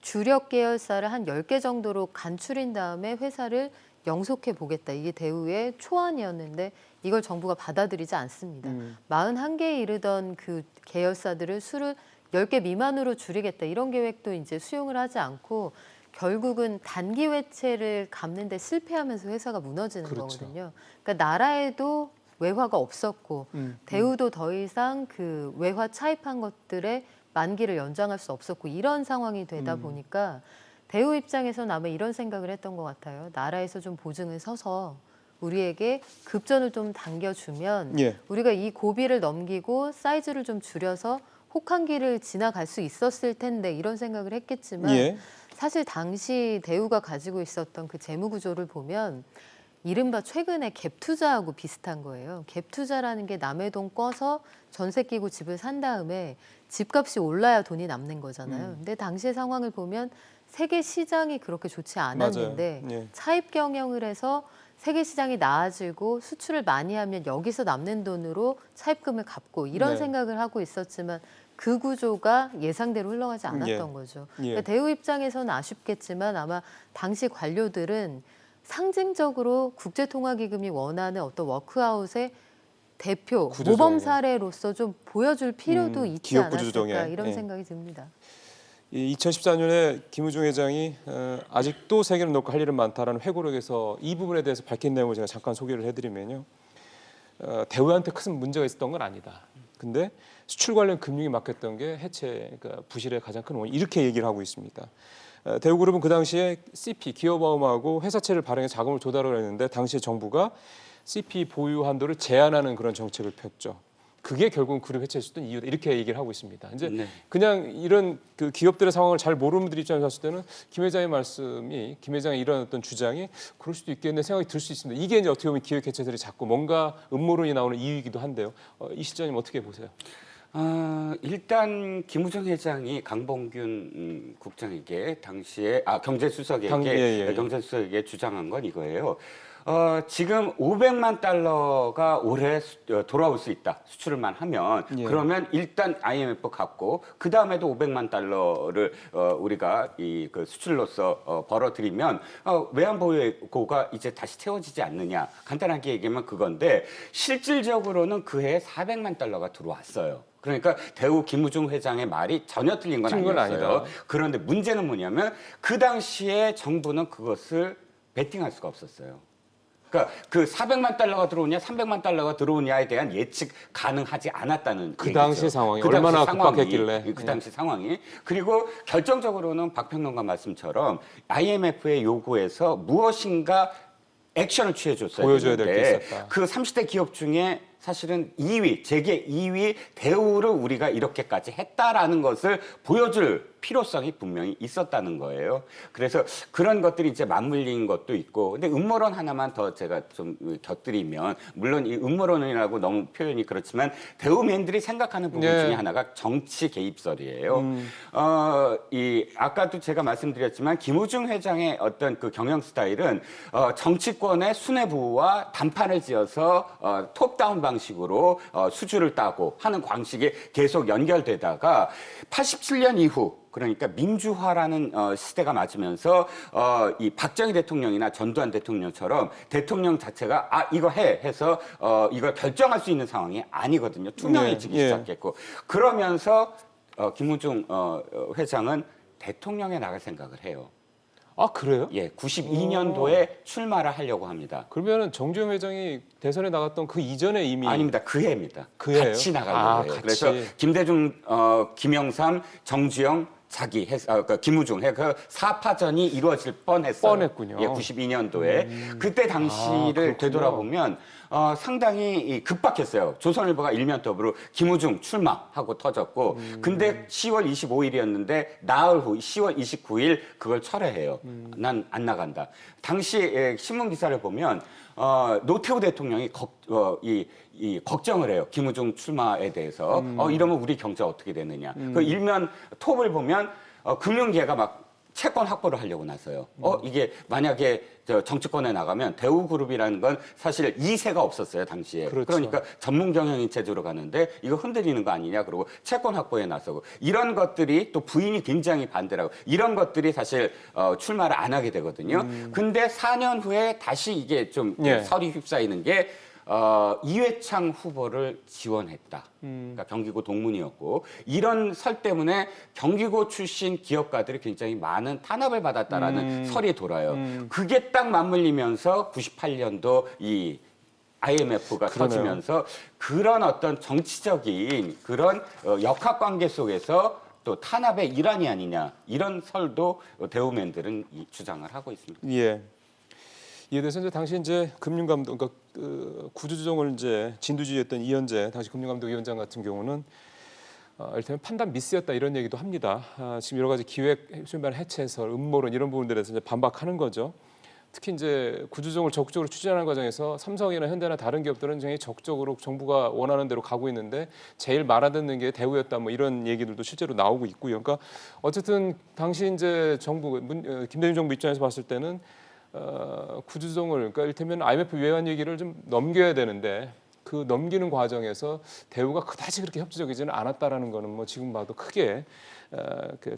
주력 계열사를 한 10개 정도로 간추린 다음에 회사를 영속해 보겠다. 이게 대우의 초안이었는데 이걸 정부가 받아들이지 않습니다. 41개에 이르던 그 계열사들을 수를 10개 미만으로 줄이겠다. 이런 계획도 이제 수용을 하지 않고 결국은 단기 회체를 갚는 데 실패하면서 회사가 무너지는 그렇죠. 거거든요. 그러니까 나라에도 외화가 없었고 대우도 더 이상 그 외화 차입한 것들의 만기를 연장할 수 없었고 이런 상황이 되다 보니까 대우 입장에서는 아마 이런 생각을 했던 것 같아요. 나라에서 좀 보증을 서서 우리에게 급전을 좀 당겨주면 예. 우리가 이 고비를 넘기고 사이즈를 좀 줄여서 혹한기를 지나갈 수 있었을 텐데 이런 생각을 했겠지만 예. 사실 당시 대우가 가지고 있었던 그 재무 구조를 보면 이른바 최근에 갭 투자하고 비슷한 거예요. 갭 투자라는 게 남의 돈 꿔서 전세 끼고 집을 산 다음에 집값이 올라야 돈이 남는 거잖아요. 근데 당시의 상황을 보면 세계 시장이 그렇게 좋지 않았는데 맞아요. 예. 차입 경영을 해서 세계 시장이 나아지고 수출을 많이 하면 여기서 남는 돈으로 차입금을 갚고 이런 네. 생각을 하고 있었지만 그 구조가 예상대로 흘러가지 않았던 예. 거죠. 예. 그러니까 대우 입장에서는 아쉽겠지만 아마 당시 관료들은 상징적으로 국제통화기금이 원하는 어떤 워크아웃의 대표, 구조조정. 모범 사례로서 좀 보여줄 필요도 있지 기업 않았을까 구조조정에. 이런 예. 생각이 듭니다. 이 2014년에 김우중 회장이 아직도 세계를 놓고 할 일은 많다라는 회고록에서 이 부분에 대해서 밝힌 내용을 제가 잠깐 소개를 해드리면요. 대우한테 큰 문제가 있었던 건 아니다. 근데 수출 관련 금융이 막혔던 게 해체, 그러니까 부실의 가장 큰 원인 이렇게 얘기를 하고 있습니다. 대우그룹은 그 당시에 CP, 기업화음하고 회사채를 발행해 자금을 조달을 했는데 당시 정부가 CP 보유 한도를 제한하는 그런 정책을 폈죠. 그게 결국은 그룹 해체할 수 있던 이유다. 이렇게 얘기를 하고 있습니다. 이제 네. 그냥 이런 그 기업들의 상황을 잘 모르는 분들 입장에서 봤을 때는 김 회장의 말씀이, 김 회장의 이런 어떤 주장이 그럴 수도 있겠네 생각이 들 수 있습니다. 이게 이제 어떻게 보면 기획 해체들이 자꾸 뭔가 음모론이 나오는 이유이기도 한데요. 이 시장님 어떻게 보세요? 일단 김우중 회장이 강봉균 국장에게 당시에 경제수석에게 예. 경제수석에게 주장한 건 이거예요. 지금 500만 달러가 올해 돌아올 수 있다. 수출을만 하면 예. 그러면 일단 IMF 갚고 그 다음에도 500만 달러를 우리가 그 수출로서 벌어들이면 외환 보유고가 이제 다시 채워지지 않느냐. 간단하게 얘기하면 그건데 실질적으로는 그 해에 400만 달러가 들어왔어요. 그러니까 대우 김우중 회장의 말이 전혀 틀린 건 아니었어요. 아니다. 그런데 문제는 뭐냐면 그 당시에 정부는 그것을 베팅할 수가 없었어요. 그러니까 그 400만 달러가 들어오냐 300만 달러가 들어오냐에 대한 예측 가능하지 않았다는 그 얘기죠. 당시 상황이 그 당시 얼마나 상황이, 급박했길래. 그 당시 상황이. 그리고 결정적으로는 박 평론가 말씀처럼 IMF의 요구에서 무엇인가 액션을 취해줬어야 보여줘야 될 게 되는데 있었다. 그 30대 기업 중에 사실은 2위, 재계 2위 대우를 우리가 이렇게까지 했다라는 것을 보여줄 필요성이 분명히 있었다는 거예요. 그래서 그런 것들이 이제 맞물린 것도 있고, 근데 음모론 하나만 더 제가 좀 곁들이면, 물론 이 음모론이라고 너무 표현이 그렇지만 대우맨들이 생각하는 부분 네. 중에 하나가 정치 개입설이에요. 아까도 제가 말씀드렸지만 김우중 회장의 어떤 그 경영 스타일은 정치권의 수뇌부와 단판을 지어서 톱다운 방식으로 수주를 따고 하는 방식이 계속 연결되다가 87년 이후, 그러니까 민주화라는 시대가 맞으면서 이 박정희 대통령이나 전두환 대통령처럼 대통령 자체가 이거 해 해서 이걸 결정할 수 있는 상황이 아니거든요. 투명해지기 시작했고, 그러면서 김우중 회장은 대통령에 나갈 생각을 해요. 아, 그래요? 예, 92년도에 출마를 하려고 합니다. 그러면은 정주영 회장이 대선에 나갔던 그 이전에 이미 아닙니다. 그 해입니다. 그 해예요? 같이 나가려고 해요. 같이. 그래서 김대중, 김영삼, 정주영, 그러니까 김우중 그 사파전이 이루어질 뻔했어요. 뻔했군요. 예, 92년도에. 그때 당시를 그렇군요. 되돌아보면 상당히 급박했어요. 조선일보가 일면더불로 김우중 출마하고 터졌고, 근데 10월 25일이었는데 나흘 후 10월 29일 그걸 철회해요. 난 안 나간다. 당시 신문 기사를 보면 노태우 대통령이 걱정을 해요. 김우중 출마에 대해서. 이러면 우리 경제 어떻게 되느냐. 그 일면 톱을 보면 금융계가 막 채권 확보를 하려고 나서요. 이게 만약에 정치권에 나가면 대우그룹이라는 건 사실 2세가 없었어요, 당시에. 그렇죠. 그러니까 전문 경영인 체제로 가는데 이거 흔들리는 거 아니냐. 그리고 채권 확보에 나서고, 이런 것들이 또 부인이 굉장히 반대라고, 이런 것들이 사실 출마를 안 하게 되거든요. 근데 4년 후에 다시 이게 좀 설이 휩싸이는 게 이회창 후보를 지원했다. 그러니까 경기고 동문이었고, 이런 설 때문에 경기고 출신 기업가들이 굉장히 많은 탄압을 받았다라는 설이 돌아요. 그게 딱 맞물리면서 98년도 이 IMF가 터지면서 그런 어떤 정치적인 그런 역학관계 속에서 또 탄압의 일환이 아니냐, 이런 설도 대우맨들은 주장을 하고 있습니다. 예. 이에 대해서 이제 당시 이제 금융감독, 그러니까 구조조정을 이제 진두지휘했던 이현재 당시 금융감독위원장 같은 경우는 이를테면 판단 미스였다 이런 얘기도 합니다. 지금 여러 가지 기획 수반 해체설, 음모론 이런 부분들에서 이제 반박하는 거죠. 특히 이제 구조조정을 적극적으로 추진하는 과정에서 삼성이나 현대나 다른 기업들은 굉장히 적극적으로 정부가 원하는 대로 가고 있는데 제일 말 안 듣는 게 대우였다, 뭐 이런 얘기들도 실제로 나오고 있고요. 그러니까 어쨌든 당시 이제 정부 김대중 정부 입장에서 봤을 때는 구조조정을, 그러니까 이를테면 IMF 외환 얘기를 좀 넘겨야 되는데 그 넘기는 과정에서 대우가 그다지 그렇게 협조적이지는 않았다라는 거는 뭐 지금 봐도 크게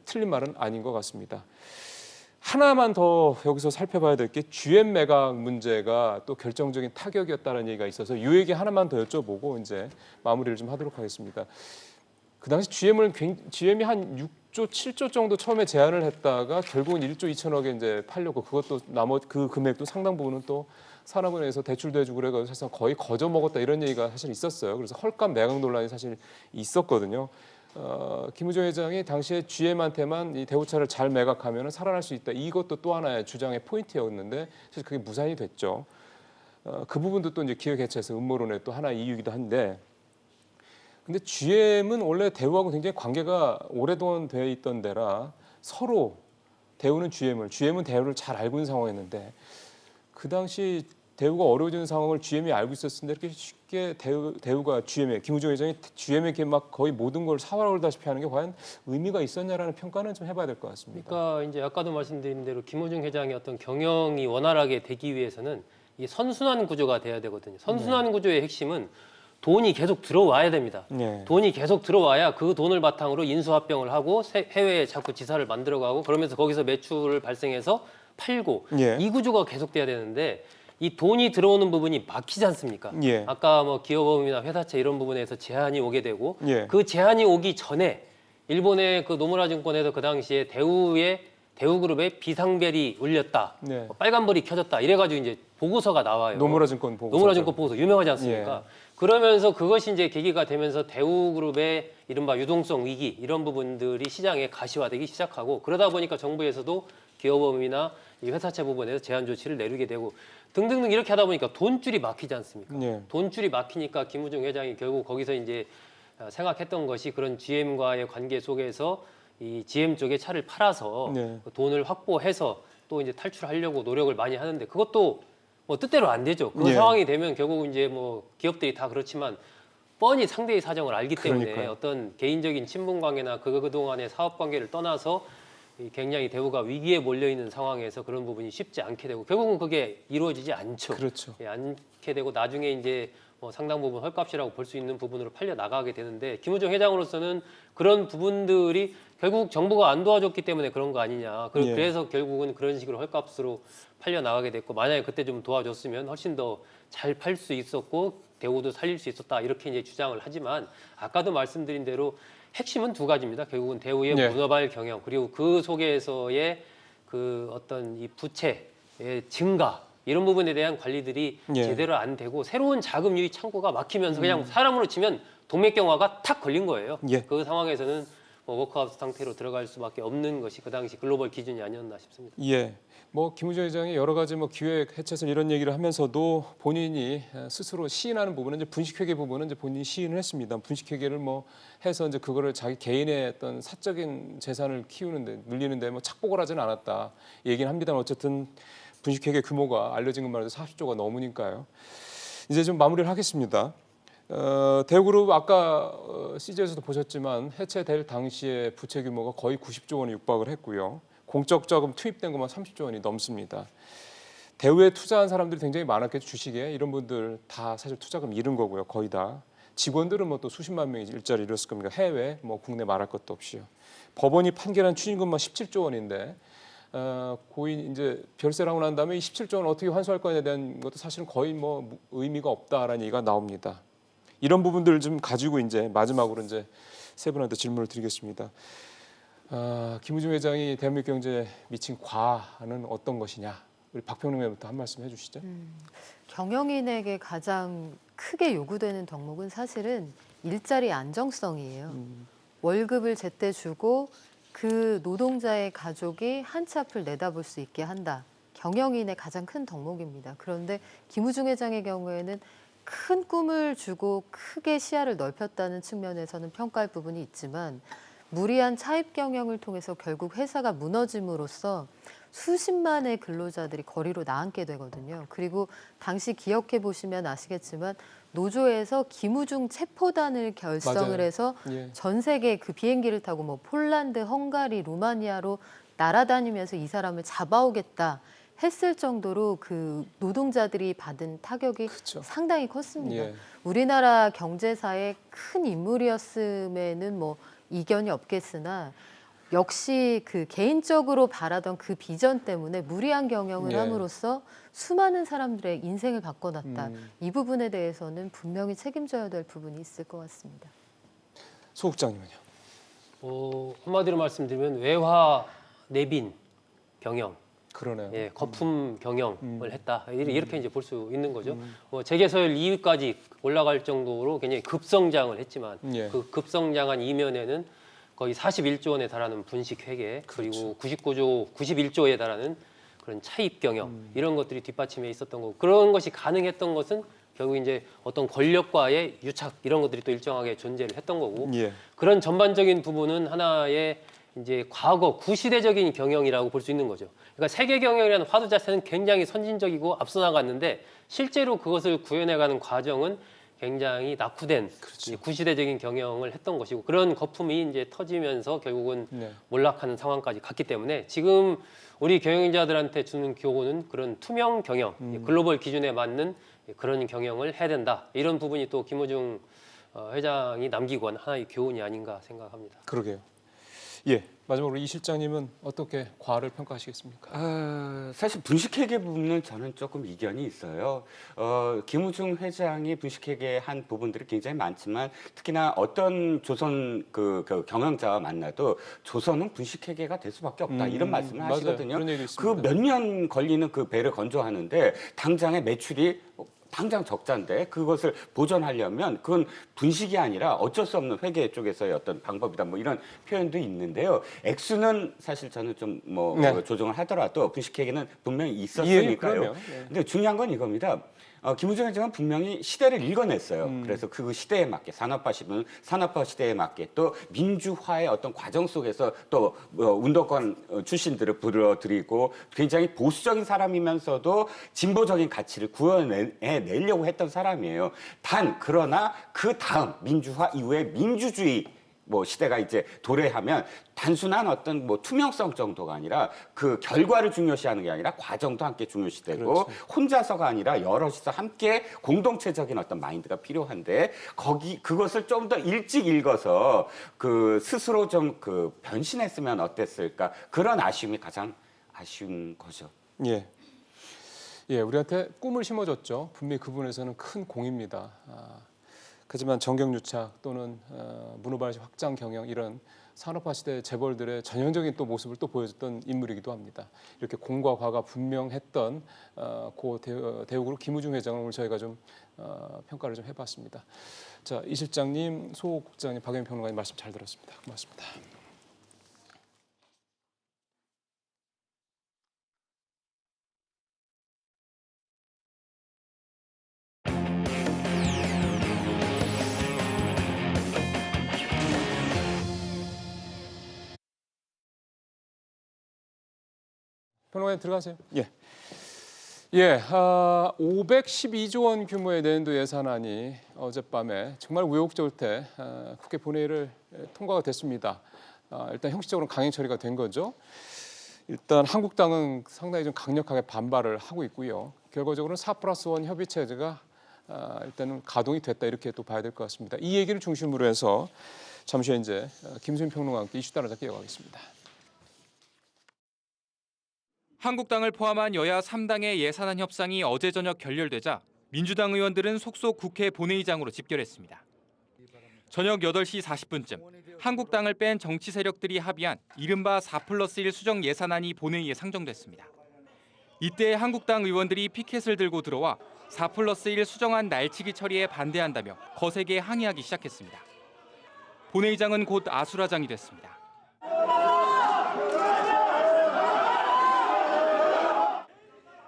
틀린 말은 아닌 것 같습니다. 하나만 더 여기서 살펴봐야 될 게 GM 매각 문제가 또 결정적인 타격이었다는 얘기가 있어서 이 얘기 하나만 더 여쭤보고 이제 마무리를 좀 하도록 하겠습니다. 그 당시 GM이 한 6조, 7조 정도 처음에 제안을 했다가 결국은 1조 2천억에 이제 팔렸고, 그것도 나머지 그 금액도 상당 부분은 또 산업은행에서 대출도 해주고 그래가지고 사실상 거의 거저 먹었다 이런 얘기가 사실 있었어요. 그래서 헐값 매각 논란이 사실 있었거든요. 김우중 회장이 당시에 GM한테만 이 대우차를 잘 매각하면 살아날 수 있다. 이것도 또 하나의 주장의 포인트였는데 사실 그게 무산이 됐죠. 그 부분도 또 이제 기획 해체에서 음모론의 또 하나의 이유이기도 한데, 근데 GM은 원래 대우하고 굉장히 관계가 오랫동안 돼 있던 데라 서로 대우는 GM은 대우를 잘 알고 있는 상황이었는데, 그 당시 대우가 어려워지는 상황을 GM이 알고 있었는데 이렇게 쉽게 대우가 김우중 회장이 GM에게 막 거의 모든 걸 사활하다시피 하는 게 과연 의미가 있었냐라는 평가는 좀 해봐야 될 것 같습니다. 그러니까 이제 아까도 말씀드린 대로 김우중 회장의 어떤 경영이 원활하게 되기 위해서는 이 선순환 구조가 돼야 되거든요. 선순환 구조의 핵심은 돈이 계속 들어와야 됩니다. 돈이 계속 들어와야 그 돈을 바탕으로 인수합병을 하고 해외에 자꾸 지사를 만들어가고, 그러면서 거기서 매출을 발생해서 팔고, 이 구조가 계속돼야 되는데 이 돈이 들어오는 부분이 막히지 않습니까? 아까 뭐 기업법이나 회사채 이런 부분에서 제한이 오게 되고, 그 제한이 오기 전에 일본의 그 노무라 증권에서 그 당시에 대우그룹의 비상벨이 울렸다, 빨간불이 켜졌다 이래가지고 이제 보고서가 나와요. 노무라 증권 보고서 유명하지 않습니까? 그러면서 그것이 이제 계기가 되면서 대우그룹의 이른바 유동성 위기 이런 부분들이 시장에 가시화되기 시작하고, 그러다 보니까 정부에서도 기업법이나 이 회사채 부분에서 제한 조치를 내리게 되고 등등등 이렇게 하다 보니까 돈줄이 막히지 않습니까? 예. 돈줄이 막히니까 김우중 회장이 결국 거기서 이제 생각했던 것이 그런 GM과의 관계 속에서 이 GM 쪽에 차를 팔아서 네. 돈을 확보해서 또 이제 탈출하려고 노력을 많이 하는데 그것도 뭐 뜻대로 안 되죠. 그 예. 상황이 되면 결국 이제 뭐 기업들이 다 그렇지만 뻔히 상대의 사정을 알기 때문에 그러니까요. 어떤 개인적인 친분 관계나 그동안의 사업 관계를 떠나서 이 굉장히 대우가 위기에 몰려 있는 상황에서 그런 부분이 쉽지 않게 되고 결국은 그게 이루어지지 않죠. 그렇죠. 예, 않게 되고 나중에 이제 뭐 상당 부분 헐값이라고 볼 수 있는 부분으로 팔려 나가게 되는데 김우중 회장으로서는 그런 부분들이 결국 정부가 안 도와줬기 때문에 그런 거 아니냐. 예. 그래서 결국은 그런 식으로 헐값으로 팔려 나가게 됐고 만약에 그때 좀 도와줬으면 훨씬 더 잘 팔 수 있었고 대우도 살릴 수 있었다 이렇게 이제 주장을 하지만 아까도 말씀드린 대로 핵심은 두 가지입니다. 결국은 대우의 예. 문어발 경영 그리고 그 속에서의 그 어떤 이 부채의 증가 이런 부분에 대한 관리들이 예. 제대로 안 되고 새로운 자금 유입 창구가 막히면서 그냥 사람으로 치면 동맥경화가 탁 걸린 거예요. 예. 그 상황에서는 뭐 워크아웃 상태로 들어갈 수밖에 없는 것이 그 당시 글로벌 기준이 아니었나 싶습니다. 예. 뭐 김우중 회장이 여러 가지 뭐 기획 해체설 이런 얘기를 하면서도 본인이 스스로 시인하는 부분은 이제 분식회계 부분은 이제 본인이 시인을 했습니다. 분식회계를 뭐 해서 이제 그거를 자기 개인의 어떤 사적인 재산을 키우는데 늘리는데 뭐 착복을 하지는 않았다 얘기는 합니다만 어쨌든 분식회계 규모가 알려진 것만 해도 40조가 넘으니까요. 이제 좀 마무리를 하겠습니다. 대우그룹 아까 CJ에서도 보셨지만 해체될 당시에 부채 규모가 거의 90조 원에 육박을 했고요. 공적 자금 투입된 것만 30조 원이 넘습니다. 대우에 투자한 사람들이 굉장히 많았겠죠. 주식에 이런 분들 다 사실 투자금 잃은 거고요. 거의 다. 직원들은 뭐 또 수십만 명이 일자리 잃었을 겁니다. 해외, 뭐 국내 말할 것도 없이요. 법원이 판결한 추징금만 17조 원인데 고인 이제 별세를 하고 난 다음에 이 17조 원 어떻게 환수할 거냐에 대한 것도 사실은 거의 뭐 의미가 없다라는 얘기가 나옵니다. 이런 부분들을 좀 가지고 이제 마지막으로 이제 세 분한테 질문을 드리겠습니다. 김우중 회장이 대한민국 경제에 미친 과는 어떤 것이냐? 우리 박평룡 의원부터 한 말씀 해주시죠. 경영인에게 가장 크게 요구되는 덕목은 사실은 일자리 안정성이에요. 월급을 제때 주고 그 노동자의 가족이 한 치 앞을 내다볼 수 있게 한다. 경영인의 가장 큰 덕목입니다. 그런데 김우중 회장의 경우에는 큰 꿈을 주고 크게 시야를 넓혔다는 측면에서는 평가할 부분이 있지만 무리한 차입 경영을 통해서 결국 회사가 무너짐으로써 수십만의 근로자들이 거리로 나앉게 되거든요. 그리고 당시 기억해 보시면 아시겠지만 노조에서 김우중 체포단을 결성을 맞아요. 해서 예. 전 세계 그 비행기를 타고 뭐 폴란드, 헝가리, 루마니아로 날아다니면서 이 사람을 잡아오겠다 했을 정도로 그 노동자들이 받은 타격이 그쵸. 상당히 컸습니다. 예. 우리나라 경제사의 큰 인물이었음에는 뭐 이견이 없겠으나 역시 그 개인적으로 바라던 그 비전 때문에 무리한 경영을 예. 함으로써 수많은 사람들의 인생을 바꿔놨다. 이 부분에 대해서는 분명히 책임져야 될 부분이 있을 것 같습니다. 소 국장님은요? 한마디로 말씀드리면 외화 내빈 경영, 그러네요. 예, 거품 경영을 했다. 이렇게 이제 볼 수 있는 거죠. 재계서열 2위까지 올라갈 정도로 굉장히 급성장을 했지만 예. 그 급성장한 이면에는 거의 41조 원에 달하는 분식 회계 그리고 91조에 달하는 그런 차입 경영 이런 것들이 뒷받침해 있었던 거고 그런 것이 가능했던 것은 결국 이제 어떤 권력과의 유착 이런 것들이 또 일정하게 존재를 했던 거고 예. 그런 전반적인 부분은 하나의 이제 과거 구시대적인 경영이라고 볼 수 있는 거죠. 그러니까 세계 경영이라는 화두 자체는 굉장히 선진적이고 앞서 나갔는데 실제로 그것을 구현해가는 과정은 굉장히 낙후된 이제 구시대적인 경영을 했던 것이고 그런 거품이 이제 터지면서 결국은 네. 몰락하는 상황까지 갔기 때문에 지금 우리 경영자들한테 주는 교훈은 그런 투명 경영, 글로벌 기준에 맞는 그런 경영을 해야 된다. 이런 부분이 또 김우중 회장이 남기고 한 하나의 교훈이 아닌가 생각합니다. 그러게요. 예, 마지막으로 이 실장님은 어떻게 과를 평가하시겠습니까? 사실 분식회계 부분은 저는 조금 이견이 있어요. 김우중 회장이 분식회계 한 부분들이 굉장히 많지만 특히나 어떤 조선 그 경영자와 만나도 조선은 분식회계가 될 수밖에 없다 이런 말씀을 맞아요. 하시거든요. 그런 얘기 그 있습니다. 몇 년 걸리는 그 배를 건조하는데 당장의 매출이 당장 적자인데 그것을 보전하려면 그건 분식이 아니라 어쩔 수 없는 회계 쪽에서의 어떤 방법이다. 뭐 이런 표현도 있는데요. 액수는 사실 저는 좀 뭐 네. 조정을 하더라도 분식회계는 분명히 예, 있었으니까요. 그럼요. 네. 근데 중요한 건 이겁니다. 김우중 회장은 분명히 시대를 읽어냈어요. 그래서 그 시대에 맞게 산업화 시대에 맞게 또 민주화의 어떤 과정 속에서 또 운동권 출신들을 불러들이고 굉장히 보수적인 사람이면서도 진보적인 가치를 구현해내려고 했던 사람이에요. 그러나 그 다음 민주화 이후에 민주주의 시대가 이제 도래하면 단순한 어떤 투명성 정도가 아니라 그 결과를 중요시하는 게 아니라 과정도 함께 중요시되고 그렇죠. 혼자서가 아니라 여럿이서 함께 공동체적인 어떤 마인드가 필요한데 그것을 좀 더 일찍 읽어서 그 스스로 좀 변신했으면 어땠을까 그런 아쉬움이 가장 아쉬운 거죠. 예. 예, 우리한테 꿈을 심어줬죠. 분명히 그 부분에서는 큰 공입니다. 하지만 정경유착 또는 문호발식 확장 경영 이런 산업화 시대 재벌들의 전형적인 또 모습을 또 보여줬던 인물이기도 합니다. 이렇게 공과 과가 분명했던 고 대우그룹 김우중 회장을 오늘 저희가 좀 평가를 좀 해봤습니다. 자, 이 실장님, 소 국장님, 박영민 평론가님 말씀 잘 들었습니다. 고맙습니다. 평론가님 들어가세요. 예. 예, 512조 원 규모의 내년도 예산안이 어젯밤에 정말 우여곡절 때 국회 본회의를 통과가 됐습니다. 일단 형식적으로는 강행 처리가 된 거죠. 일단 한국당은 상당히 좀 강력하게 반발을 하고 있고요. 결과적으로는 4+1 협의 체제가 일단은 가동이 됐다 이렇게 또 봐야 될 것 같습니다. 이 얘기를 중심으로 해서 잠시 후에 이제 김수민 평론가와 함께 이슈 따라잡기 이어가겠습니다. 한국당을 포함한 여야 3당의 예산안 협상이 어제 저녁 결렬되자 민주당 의원들은 속속 국회 본회의장으로 집결했습니다. 저녁 8시 40분쯤 한국당을 뺀 정치 세력들이 합의한 이른바 4+1 수정 예산안이 본회의에 상정됐습니다. 이때 한국당 의원들이 피켓을 들고 들어와 4+1 수정안 날치기 처리에 반대한다며 거세게 항의하기 시작했습니다. 본회의장은 곧 아수라장이 됐습니다.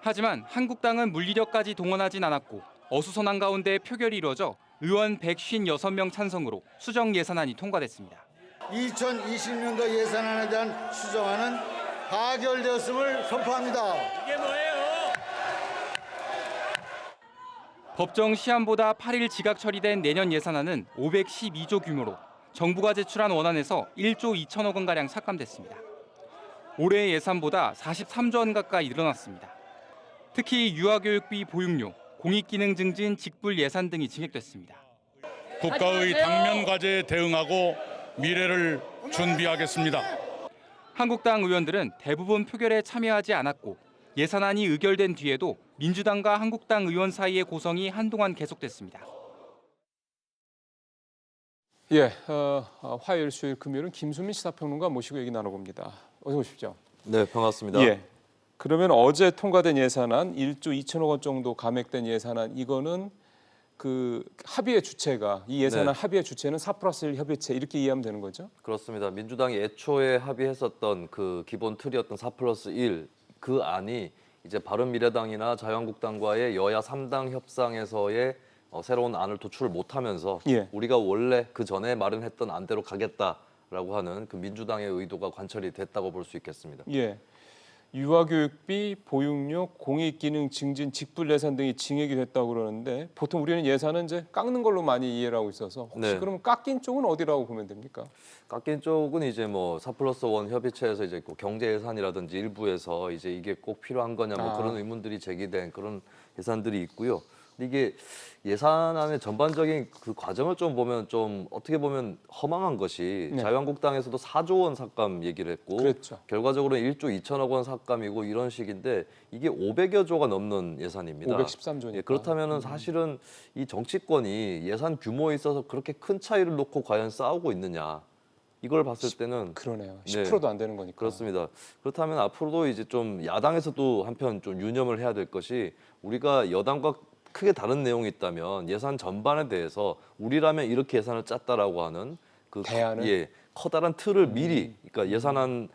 하지만 한국당은 물리력까지 동원하진 않았고 어수선한 가운데 표결이 이루어져 의원 156명 찬성으로 수정 예산안이 통과됐습니다. 2020년도 예산안에 대한 수정안은 가결되었음을 선포합니다. 이게 뭐예요? 법정 시한보다 8일 지각 처리된 내년 예산안은 512조 규모로 정부가 제출한 원안에서 1조 2천억 원가량 삭감됐습니다. 올해 예산보다 43조 원 가까이 늘어났습니다. 특히 유아교육비 보육료, 공익기능 증진 직불 예산 등이 증액됐습니다. 국가의 당면 과제에 대응하고 미래를 준비하겠습니다. 한국당 의원들은 대부분 표결에 참여하지 않았고 예산안이 의결된 뒤에도 민주당과 한국당 의원 사이의 고성이 한동안 계속됐습니다. 예, 화요일, 수요일, 금요일은 김수민 시사평론가 모시고 얘기 나눠봅니다. 어서 오십시오. 네, 반갑습니다. 예. 그러면 어제 통과된 예산안 1조 2천억 원 정도 감액된 예산안 이거는 그 합의의 주체가 이 예산안 합의의 주체는 4+1 협의체 이렇게 이해하면 되는 거죠? 그렇습니다. 민주당이 애초에 합의했었던 그 기본 틀이었던 4+1 그 안이 이제 바른미래당이나 자유한국당과의 여야 3당 협상에서의 새로운 안을 도출을 못하면서 우리가 원래 그 전에 마련했던 안대로 가겠다라고 하는 그 민주당의 의도가 관철이 됐다고 볼 수 있겠습니다. 예. 유아교육비, 보육료, 공익기능 증진, 직불 예산 등이 증액이 됐다고 그러는데 보통 우리는 예산은 이제 깎는 걸로 많이 이해를 하고 있어서 혹시 그럼 깎인 쪽은 어디라고 보면 됩니까? 깎인 쪽은 이제 뭐 4+1 협의체에서 이제 경제 예산이라든지 일부에서 이제 이게 꼭 필요한 거냐 뭐 그런 의문들이 제기된 그런 예산들이 있고요. 이게 예산안의 전반적인 그 과정을 좀 보면 좀 어떻게 보면 허망한 것이 자유한국당에서도 4조 원 삭감 얘기를 했고 결과적으로는 1조 2천억 원 삭감이고 이런 식인데 이게 500여 조가 넘는 예산입니다. 513조니까. 예, 그렇다면은 사실은 이 정치권이 예산 규모에 있어서 그렇게 큰 차이를 놓고 과연 싸우고 있느냐. 이걸 봤을 때는 그러네요. 10%도 안 되는 거니까. 그렇습니다. 그렇다면 앞으로도 이제 좀 야당에서도 한편 좀 유념을 해야 될 것이 우리가 여당과 크게 다른 내용이 있다면 예산 전반에 대해서 우리라면 이렇게 예산을 짰다라고 하는 그 대안을? 예, 커다란 틀을 미리 그러니까 예산안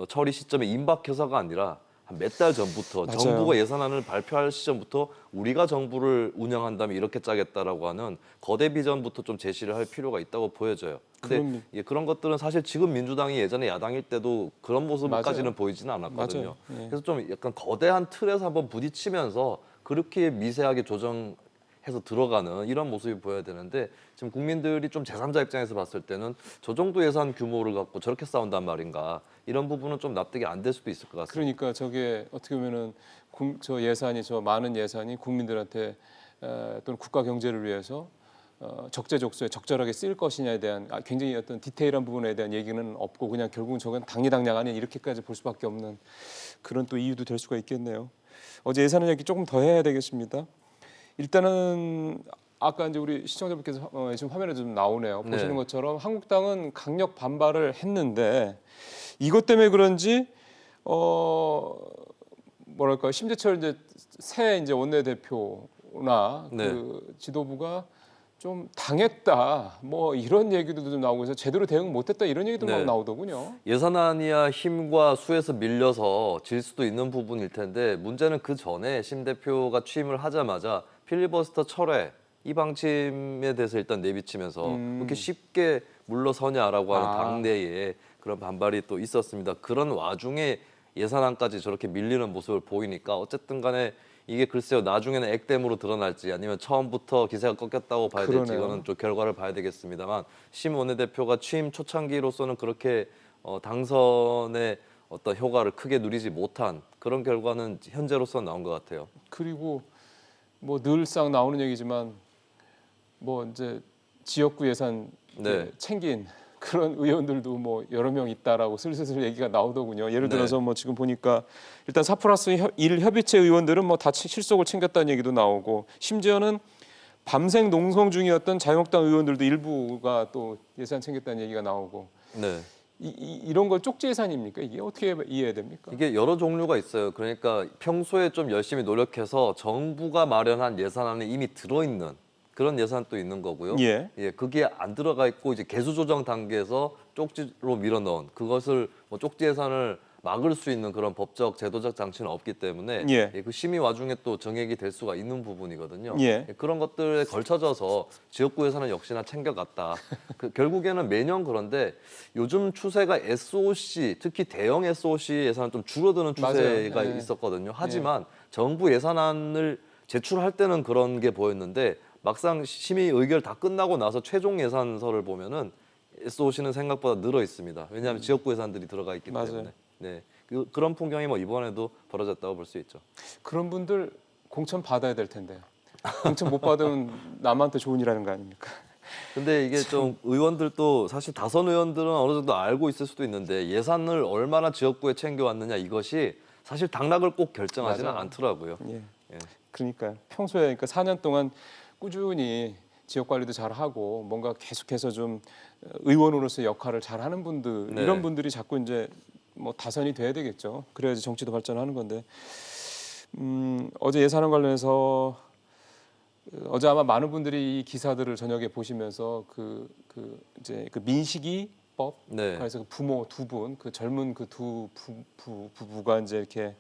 처리 시점에 임박해서가 아니라 한 몇 달 전부터 맞아요. 정부가 예산안을 발표할 시점부터 우리가 정부를 운영한다면 이렇게 짜겠다라고 하는 거대 비전부터 좀 제시를 할 필요가 있다고 보여져요. 근데 예, 그런 것들은 사실 지금 민주당이 예전에 야당일 때도 그런 모습까지는 맞아요. 보이지는 않았거든요. 맞아요. 예. 그래서 좀 약간 거대한 틀에서 한번 부딪히면서 그렇게 미세하게 조정해서 들어가는 이런 모습이 보여야 되는데 지금 국민들이 좀 제3자 입장에서 봤을 때는 저 정도 예산 규모를 갖고 저렇게 싸운단 말인가 이런 부분은 좀 납득이 안 될 수도 있을 것 같습니다. 그러니까 저게 어떻게 보면은 저 예산이 저 많은 예산이 국민들한테 또는 국가 경제를 위해서 적재적소에 적절하게 쓰일 것이냐에 대한 굉장히 어떤 디테일한 부분에 대한 얘기는 없고 그냥 결국은 저건 당리당략 아니야 이렇게까지 볼 수밖에 없는 그런 또 이유도 될 수가 있겠네요. 어제 예산을 얘기 조금 더 해야 되겠습니다. 일단은 아까 이제 우리 시청자분께서 지금 화면에 좀 나오네요. 보시는 것처럼 한국당은 강력 반발을 했는데 이것 때문에 그런지 뭐랄까 심재철 이제 새 이제 원내대표나 그 지도부가 좀 당했다 뭐 이런 얘기도 좀 나오고 해서 제대로 대응 못했다 이런 얘기도 막 나오더군요. 예산안이야 힘과 수에서 밀려서 질 수도 있는 부분일 텐데 문제는 그 전에 심 대표가 취임을 하자마자 필리버스터 철회 이 방침에 대해서 일단 내비치면서 그렇게 쉽게 물러서냐라고 하는 당내에 그런 반발이 또 있었습니다. 그런 와중에 예산안까지 저렇게 밀리는 모습을 보이니까 어쨌든 간에 이게 글쎄요 나중에는 액땜으로 드러날지 아니면 처음부터 기세가 꺾였다고 봐야 될지 이거는 좀 결과를 봐야 되겠습니다만 심 원내대표가 취임 초창기로서는 그렇게 당선의 어떤 효과를 크게 누리지 못한 그런 결과는 현재로서 나온 것 같아요. 그리고 뭐 늘상 나오는 얘기지만 뭐 이제 지역구 예산 챙긴 그런 의원들도 뭐 여러 명 있다라고 슬슬 얘기가 나오더군요. 예를 들어서 뭐 지금 보니까 일단 4+1 협의체 의원들은 뭐 다 실속을 챙겼다는 얘기도 나오고 심지어는 밤생 농성 중이었던 자유한국당 의원들도 일부가 또 예산 챙겼다는 얘기가 나오고 이런 걸 쪽지 예산입니까? 이게 어떻게 이해해야 됩니까? 이게 여러 종류가 있어요. 그러니까 평소에 좀 열심히 노력해서 정부가 마련한 예산안에 이미 들어있는 그런 예산도 있는 거고요. 예, 그게 안 들어가 있고 이제 개수 조정 단계에서 쪽지로 밀어넣은 그것을 뭐 쪽지 예산을 막을 수 있는 그런 법적 제도적 장치는 없기 때문에 그 심의 와중에 또 정액이 될 수가 있는 부분이거든요. 그런 것들에 걸쳐져서 지역구 예산은 역시나 챙겨갔다. 결국에는 매년 그런데 요즘 추세가 SOC 특히 대형 SOC 예산은 좀 줄어드는 추세가 있었거든요. 하지만 정부 예산안을 제출할 때는 그런 게 보였는데 막상 심의 의결 다 끝나고 나서 최종 예산서를 보면은 SOC는 생각보다 늘어 있습니다. 왜냐하면 지역구 예산들이 들어가 있기 때문에. 그런 풍경이 뭐 이번에도 벌어졌다고 볼 수 있죠. 그런 분들 공천 받아야 될 텐데요. 공천 못 받으면 남한테 좋은 일하는 거 아닙니까? 근데 이게 좀 의원들도 사실 다선 의원들은 어느 정도 알고 있을 수도 있는데 예산을 얼마나 지역구에 챙겨왔느냐 이것이 사실 당락을 꼭 결정하지는 않더라고요. 그러니까요. 평소에 그러니까 4년 동안 꾸준히 지역 관리도 잘 하고 뭔가 계속해서 좀 의원으로서 역할을 잘 하는 분들 이런 분들이 자꾸 이제 뭐 다선이 돼야 되겠죠. 그래야지 정치도 발전하는 건데 어제 예산안 관련해서 어제 아마 많은 분들이 이 기사들을 저녁에 보시면서 이제 그 민식이법 그래서 그 부모 두 분 그 젊은 그 두 부부가 이제 이렇게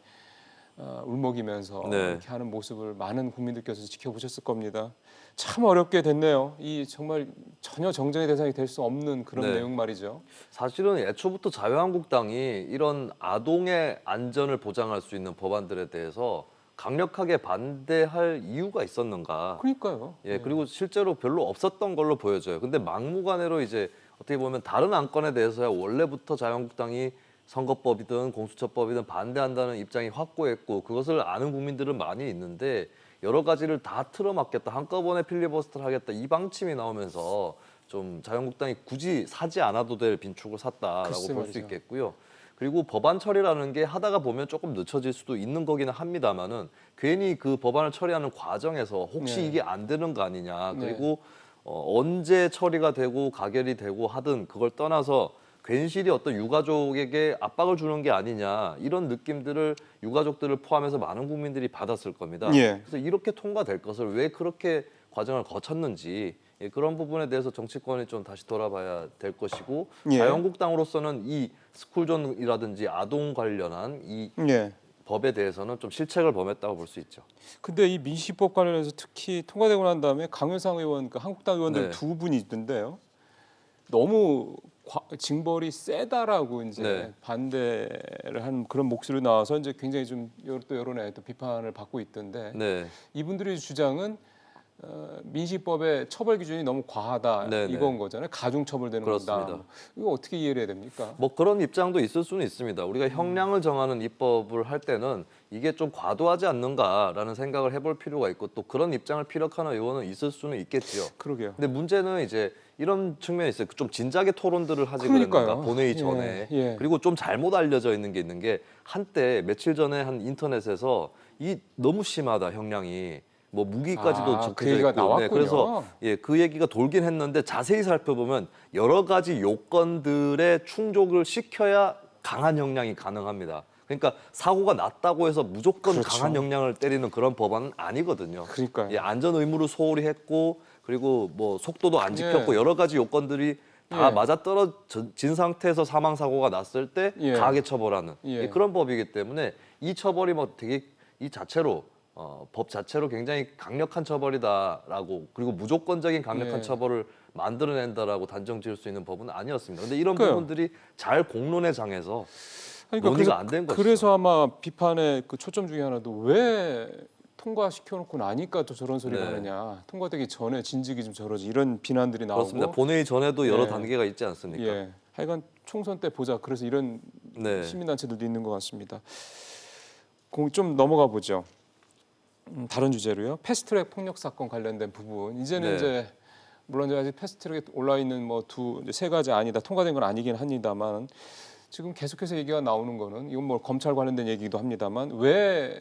울먹이면서 이렇게 하는 모습을 많은 국민들께서 지켜보셨을 겁니다. 참 어렵게 됐네요. 이 정말 전혀 정쟁의 대상이 될 수 없는 그런 내용 말이죠. 사실은 애초부터 자유한국당이 이런 아동의 안전을 보장할 수 있는 법안들에 대해서 강력하게 반대할 이유가 있었는가? 그러니까요. 그리고 실제로 별로 없었던 걸로 보여져요. 근데 막무가내로 이제 어떻게 보면 다른 안건에 대해서야 원래부터 자유한국당이 선거법이든 공수처법이든 반대한다는 입장이 확고했고 그것을 아는 국민들은 많이 있는데 여러 가지를 다 틀어막겠다 한꺼번에 필리버스터를 하겠다 이 방침이 나오면서 좀 자유한국당이 굳이 사지 않아도 될 빈축을 샀다라고 볼 수 있겠고요. 그리고 법안 처리라는 게 하다가 보면 조금 늦춰질 수도 있는 거기는 합니다만은 괜히 그 법안을 처리하는 과정에서 혹시 이게 안 되는 거 아니냐 그리고 언제 처리가 되고 가결이 되고 하든 그걸 떠나서 괜시리 어떤 유가족에게 압박을 주는 게 아니냐 이런 느낌들을 유가족들을 포함해서 많은 국민들이 받았을 겁니다. 예. 그래서 이렇게 통과될 것을 왜 그렇게 과정을 거쳤는지 예, 그런 부분에 대해서 정치권이 좀 다시 돌아봐야 될 것이고 예. 자유한국당으로서는 이 스쿨존이라든지 아동 관련한 이 예. 법에 대해서는 좀 실책을 범했다고 볼 수 있죠. 근데 이 민식법 관련해서 특히 통과되고 난 다음에 강효상 의원, 그 한국당 의원들 네. 두 분이 있던데요. 너무 징벌이 세다라고 이제 네. 반대를 한 그런 목소리 나와서 이제 굉장히 좀 또 여론에 또 비판을 받고 있던데 네. 이분들의 주장은 민식법의 처벌 기준이 너무 과하다 네네. 이건 거잖아요. 가중 처벌되는 그렇습니다. 거다. 이거 어떻게 이해를 해야 됩니까? 뭐 그런 입장도 있을 수는 있습니다. 우리가 형량을 정하는 입법을 할 때는 이게 좀 과도하지 않는가라는 생각을 해볼 필요가 있고 또 그런 입장을 피력하는 의원은 있을 수는 있겠죠. 그러게요. 근데 문제는 이제 이런 측면이 있어요. 좀 진작에 토론들을 하지 그러니까요. 그랬는가 본회의 예, 전에. 예. 그리고 좀 잘못 알려져 있는 게 한때 며칠 전에 한 인터넷에서 이 너무 심하다 형량이 뭐 무기까지도 그 적혀져 얘기가 있고 나왔군요. 그래서 예, 그 얘기가 돌긴 했는데 자세히 살펴보면 여러 가지 요건들에 충족을 시켜야 강한 형량이 가능합니다. 그러니까 사고가 났다고 해서 무조건 그렇죠. 강한 형량을 때리는 그런 법안은 아니거든요. 그러니까요. 예, 안전 의무를 소홀히 했고 그리고 뭐 속도도 안 지켰고 예. 여러 가지 요건들이 다 예. 맞아떨어진 상태에서 사망 사고가 났을 때 예. 강하게 처벌하는 예. 예, 그런 법이기 때문에 이 처벌이 뭐 되게 이 자체로 법 자체로 굉장히 강력한 처벌이다라고 그리고 무조건적인 강력한 예. 처벌을 만들어낸다라고 단정 지을 수 있는 법은 아니었습니다. 근데 이런 그러니까요. 부분들이 잘 공론의 장에서 그러니까 논의가 안 된 것이죠. 그래서 아마 비판의 그 초점 중에 하나도 왜 통과시켜놓고 나니까 또 저런 소리가 네. 하느냐. 통과되기 전에 진즉이 좀 저러지. 이런 비난들이 나오고. 그렇습니다. 본회의 전에도 여러 예. 단계가 있지 않습니까? 예. 하여간 총선 때 보자. 그래서 이런 네. 시민단체들도 있는 것 같습니다. 좀 넘어가 보죠. 다른 주제로요. 패스트트랙 폭력 사건 관련된 부분. 이제는 네. 이제 물론 아직 패스트트랙에 올라 있는 뭐 세 가지 아니다. 통과된 건 아니긴 합니다만 지금 계속해서 얘기가 나오는 거는 이건 뭐 검찰 관련된 얘기기도 합니다만 왜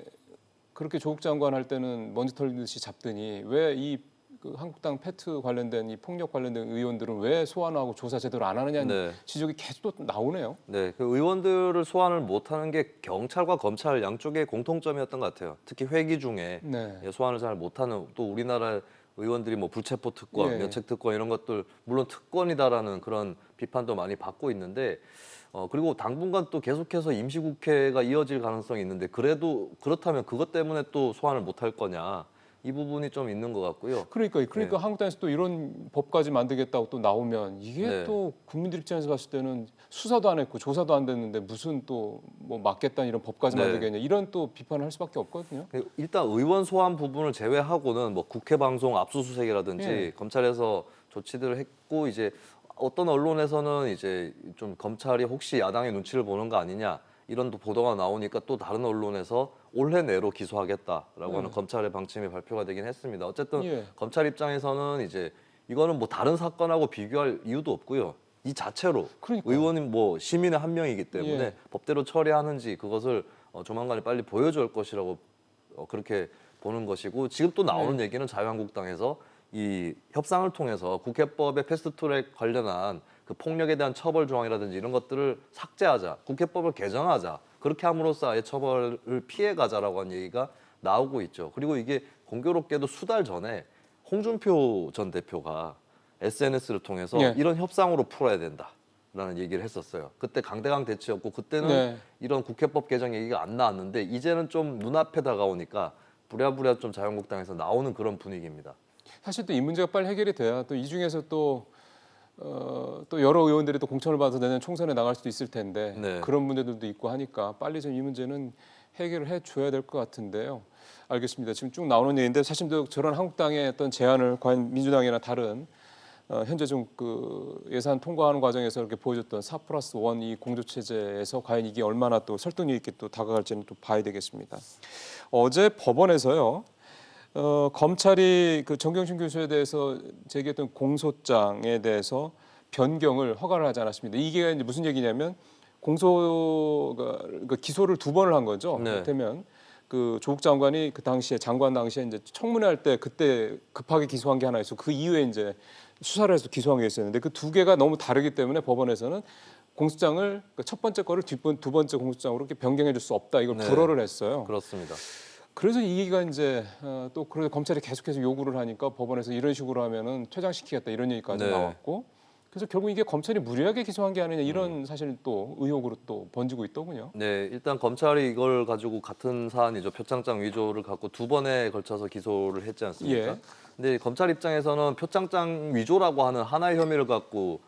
그렇게 조국 장관 할 때는 먼지 털듯이 잡더니 왜 이 그 한국당 패트 관련된 이 폭력 관련된 의원들은 왜 소환하고 조사 제대로 안 하느냐는 네. 지적이 계속 또 나오네요. 네, 그 의원들을 소환을 못하는 게 경찰과 검찰 양쪽의 공통점이었던 것 같아요. 특히 회기 중에 네. 예, 소환을 잘 못하는 또 우리나라 의원들이 뭐 불체포 특권, 예. 면책 특권 이런 것들 물론 특권이다라는 그런 비판도 많이 받고 있는데 그리고 당분간 또 계속해서 임시국회가 이어질 가능성이 있는데 그래도 그렇다면 그것 때문에 또 소환을 못할 거냐 이 부분이 좀 있는 것 같고요. 그러니까 네. 한국당에서 또 이런 법까지 만들겠다고 또 나오면 이게 네. 또 국민들 입장에서 봤을 때는 수사도 안 했고 조사도 안 됐는데 무슨 또 뭐 막겠다는 이런 법까지 네. 만들겠냐 이런 또 비판을 할 수밖에 없거든요. 일단 의원 소환 부분을 제외하고는 뭐 국회 방송 압수수색이라든지 예. 검찰에서 조치들을 했고 이제 어떤 언론에서는 이제 좀 검찰이 혹시 야당의 눈치를 보는 거 아니냐 이런 보도가 나오니까 또 다른 언론에서 올해 내로 기소하겠다라고 하는 검찰의 방침이 발표가 되긴 했습니다. 어쨌든 예. 검찰 입장에서는 이제 이거는 뭐 다른 사건하고 비교할 이유도 없고요. 이 자체로 그러니까요. 의원이 뭐 시민의 한 명이기 때문에 예. 법대로 처리하는지 그것을 조만간에 빨리 보여줄 것이라고 그렇게 보는 것이고 지금 또 나오는 얘기는 자유한국당에서 이 협상을 통해서 국회법의 패스트트랙 관련한 그 폭력에 대한 처벌 조항이라든지 이런 것들을 삭제하자, 국회법을 개정하자, 그렇게 함으로써 아예 처벌을 피해가자라고 하는 얘기가 나오고 있죠. 그리고 이게 공교롭게도 수달 전에 홍준표 전 대표가 SNS를 통해서 예. 이런 협상으로 풀어야 된다라는 얘기를 했었어요. 그때 강대강 대치였고 그때는 네. 이런 국회법 개정 얘기가 안 나왔는데 이제는 좀 눈앞에 다가오니까 부랴부랴 좀 자유한국당에서 나오는 그런 분위기입니다. 사실 또 이 문제가 빨리 해결이 돼야 또 이 중에서 또 여러 의원들이 또 공천을 받아서 내년 총선에 나갈 수도 있을 텐데 네. 그런 문제들도 있고 하니까 빨리 좀 이 문제는 해결을 해줘야 될 것 같은데요. 알겠습니다. 지금 쭉 나오는 얘기인데 사실 또 저런 한국당의 어떤 제안을 과연 민주당이나 다른 현재 좀 그 예산 통과하는 과정에서 이렇게 보여줬던 4+1 이 공조 체제에서 과연 이게 얼마나 또 설득력 있게 또 다가갈지는 또 봐야 되겠습니다. 어제 법원에서요. 검찰이 그 정경심 교수에 대해서 제기했던 공소장에 대해서 변경을 허가를 하지 않았습니다. 이게 이제 무슨 얘기냐면 공소가 그러니까 기소를 2번을 한 거죠. 네. 그렇다면 그 조국 장관이 그 당시에 장관 당시에 이제 청문회 할 때 그때 급하게 기소한 게 하나 있어. 그 이후에 이제 수사를 해서 기소한 게 있었는데 그 두 개가 너무 다르기 때문에 법원에서는 공소장을 첫 번째 거를 두 번째 공소장으로 이렇게 변경해 줄 수 없다. 이걸 네. 불허를 했어요. 그렇습니다. 그래서 이 얘기가 이제 또 그래서 검찰이 계속해서 요구를 하니까 법원에서 이런 식으로 하면은 퇴장시키겠다 이런 얘기까지 네. 나왔고 그래서 결국 이게 검찰이 무리하게 기소한 게 아니냐 이런 사실 또 의혹으로 또 번지고 있더군요. 네, 일단 검찰이 이걸 가지고 같은 사안이죠. 표창장 위조를 갖고 두 번에 걸쳐서 기소를 했지 않습니까? 예. 근데 검찰 입장에서는 표창장 위조라고 하는 하나의 혐의를 갖고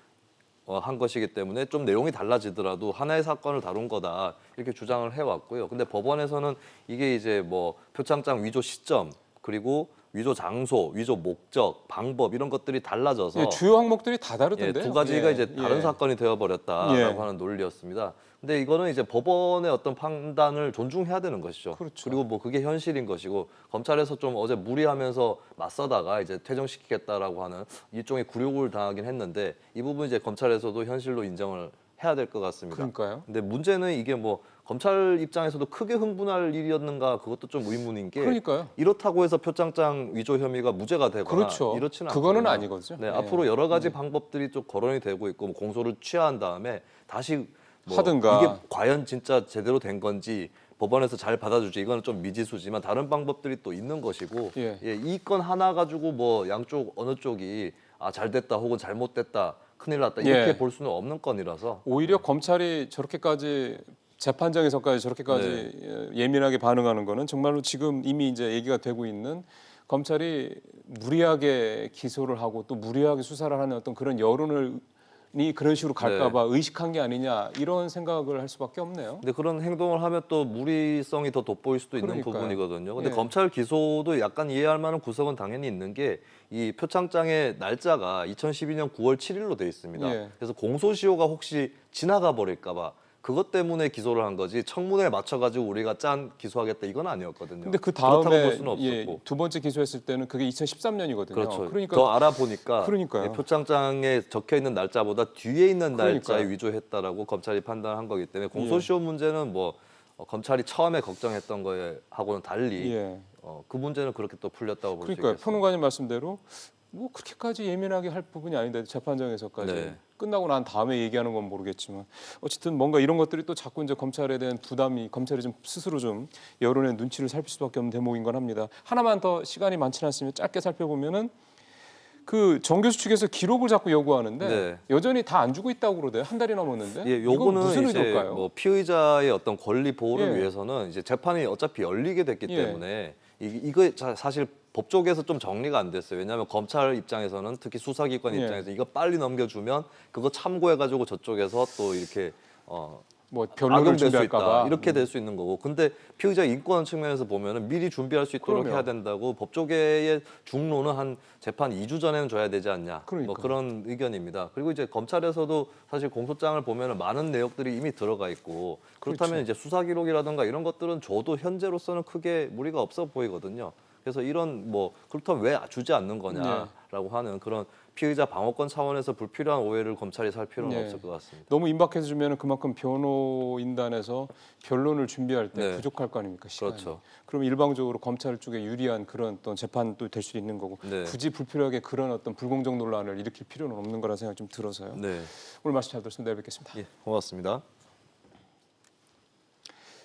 한 것이기 때문에 좀 내용이 달라지더라도 하나의 사건을 다룬 거다 이렇게 주장을 해왔고요. 근데 법원에서는 이게 이제 뭐 표창장 위조 시점 그리고 위조 장소, 위조 목적, 방법 이런 것들이 달라져서 예, 주요 항목들이 다 다르던데요. 두 가지가 예, 이제 다른 예. 사건이 되어버렸다라고 예. 하는 논리였습니다. 근데 이거는 이제 법원의 어떤 판단을 존중해야 되는 것이죠. 그렇죠. 그리고 뭐 그게 현실인 것이고 검찰에서 좀 어제 무리하면서 맞서다가 이제 퇴정시키겠다라고 하는 일종의 굴욕을 당하긴 했는데 이 부분 이제 검찰에서도 현실로 인정을 해야 될 것 같습니다. 그러니까요. 근데 문제는 이게 뭐 검찰 입장에서도 크게 흥분할 일이었는가 그것도 좀 의문인 게 그러니까요. 이렇다고 해서 표창장 위조 혐의가 무죄가 되거나 그렇죠. 이렇지는 그거는 않거든요. 아니거죠. 네, 예. 앞으로 여러 가지 방법들이 좀 거론이 되고 있고 뭐 공소를 취하한 다음에 다시 뭐 하든가. 이게 과연 진짜 제대로 된 건지 법원에서 잘 받아주지 이거는 좀 미지수지만 다른 방법들이 또 있는 것이고 예. 이 건 하나 가지고 뭐 양쪽 어느 쪽이 잘 됐다 혹은 잘못됐다 큰일 났다 이렇게 예. 볼 수는 없는 건이라서 오히려 검찰이 저렇게까지 재판장에서까지 저렇게까지 예민하게 반응하는 거는 정말로 지금 이미 이제 얘기가 되고 있는 검찰이 무리하게 기소를 하고 또 무리하게 수사를 하는 어떤 그런 여론을 그런 식으로 갈까봐 의식한 게 아니냐 이런 생각을 할 수밖에 없네요. 근데 그런 행동을 하면 또 무리성이 더 돋보일 수도 있는 그러니까요. 부분이거든요. 근데 예. 검찰 기소도 약간 이해할 만한 구석은 당연히 있는 게 이 표창장의 날짜가 2012년 9월 7일로 돼 있습니다. 예. 그래서 공소시효가 혹시 지나가 버릴까 봐 그것 때문에 기소를 한 거지 청문회에 맞춰가지고 우리가 기소하겠다 이건 아니었거든요. 근데 그 그렇다고 다음에 볼 수는 예, 없었고. 두 번째 기소했을 때는 그게 2013년이거든요. 그렇죠. 그러니까 더 알아보니까 그러니까요. 표창장에 적혀 있는 날짜보다 뒤에 있는 날짜에 그러니까요. 위조했다라고 검찰이 판단한 거기 때문에 공소시효 문제는 뭐 검찰이 처음에 걱정했던 거에 하고는 달리 예. 그 문제는 그렇게 또 풀렸다고 볼 수 그러니까 있겠습니다. 평론가님 말씀대로 뭐 그렇게까지 예민하게 할 부분이 아닌데 재판장에서까지 네. 끝나고 난 다음에 얘기하는 건 모르겠지만 어쨌든 뭔가 이런 것들이 또 자꾸 이제 검찰에 대한 부담이 검찰이 좀 스스로 좀 여론의 눈치를 살필 수밖에 없는 대목인 건 합니다. 하나만 더 시간이 많지는 않으면 짧게 살펴보면은 그 정교수 측에서 기록을 자꾸 요구하는데 네. 여전히 다 안 주고 있다고 그러대요. 한 달이 넘었는데. 예, 이건 요거는 무슨 이제 의도일까요? 뭐 피의자의 어떤 권리 보호를 예. 위해서는 이제 재판이 어차피 열리게 됐기 예. 때문에 이거 사실 법쪽에서 좀 정리가 안 됐어요. 왜냐하면 검찰 입장에서는 특히 수사기관 예. 입장에서 이거 빨리 넘겨주면 그거 참고해가지고 저쪽에서 또 이렇게 뭐 변론을 악용될 수 준비할까 있다 봐. 이렇게 될 수 있는 거고 근데 피의자 인권 측면에서 보면은 미리 준비할 수 있도록 그럼요. 해야 된다고 법조계의 중로는 한 재판 2주 전에는 줘야 되지 않냐 그러니까. 뭐 그런 의견입니다. 그리고 이제 검찰에서도 사실 공소장을 보면은 많은 내역들이 이미 들어가 있고 그렇다면 그렇죠. 이제 수사 기록이라든가 이런 것들은 줘도 현재로서는 크게 무리가 없어 보이거든요. 그래서 이런 뭐 그렇다면 왜 주지 않는 거냐라고 하는 그런 피의자 방어권 차원에서 불필요한 오해를 검찰이 살 필요는 네. 없을 것 같습니다. 너무 임박해서 주면 그만큼 변호인단에서 변론을 준비할 때 네. 부족할 거 아닙니까 시간이. 그렇죠. 그럼 일방적으로 검찰 쪽에 유리한 그런 어떤 재판도 될 수도 있는 거고 네. 굳이 불필요하게 그런 어떤 불공정 논란을 일으킬 필요는 없는 거라는 생각이 좀 들어서요. 네, 오늘 말씀 잘 들었습니다. 내일 뵙겠습니다. 예, 고맙습니다.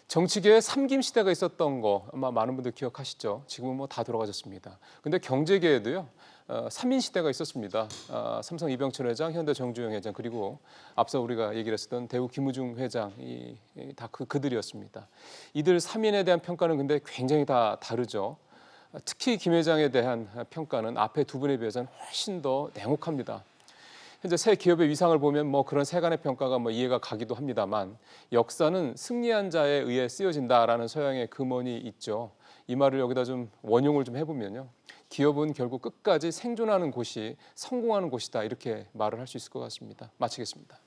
정치계에 삼김 시대가 있었던 거 아마 많은 분들 기억하시죠. 지금은 뭐 다 돌아가셨습니다. 근데 경제계에도요. 3인 시대가 있었습니다. 삼성 이병철 회장, 현대 정주영 회장 그리고 앞서 우리가 얘기를 했었던 대우 김우중 회장 다 그들이었습니다. 이들 3인에 대한 평가는 근데 굉장히 다 다르죠. 특히 김 회장에 대한 평가는 앞에 두 분에 비해서는 훨씬 더 냉혹합니다. 현재 새 기업의 위상을 보면 뭐 그런 세간의 평가가 뭐 이해가 가기도 합니다만 역사는 승리한 자에 의해 쓰여진다라는 서양의 금언이 있죠. 이 말을 여기다 좀 원용을 좀 해보면요. 기업은 결국 끝까지 생존하는 곳이 성공하는 곳이다 이렇게 말을 할 수 있을 것 같습니다. 마치겠습니다.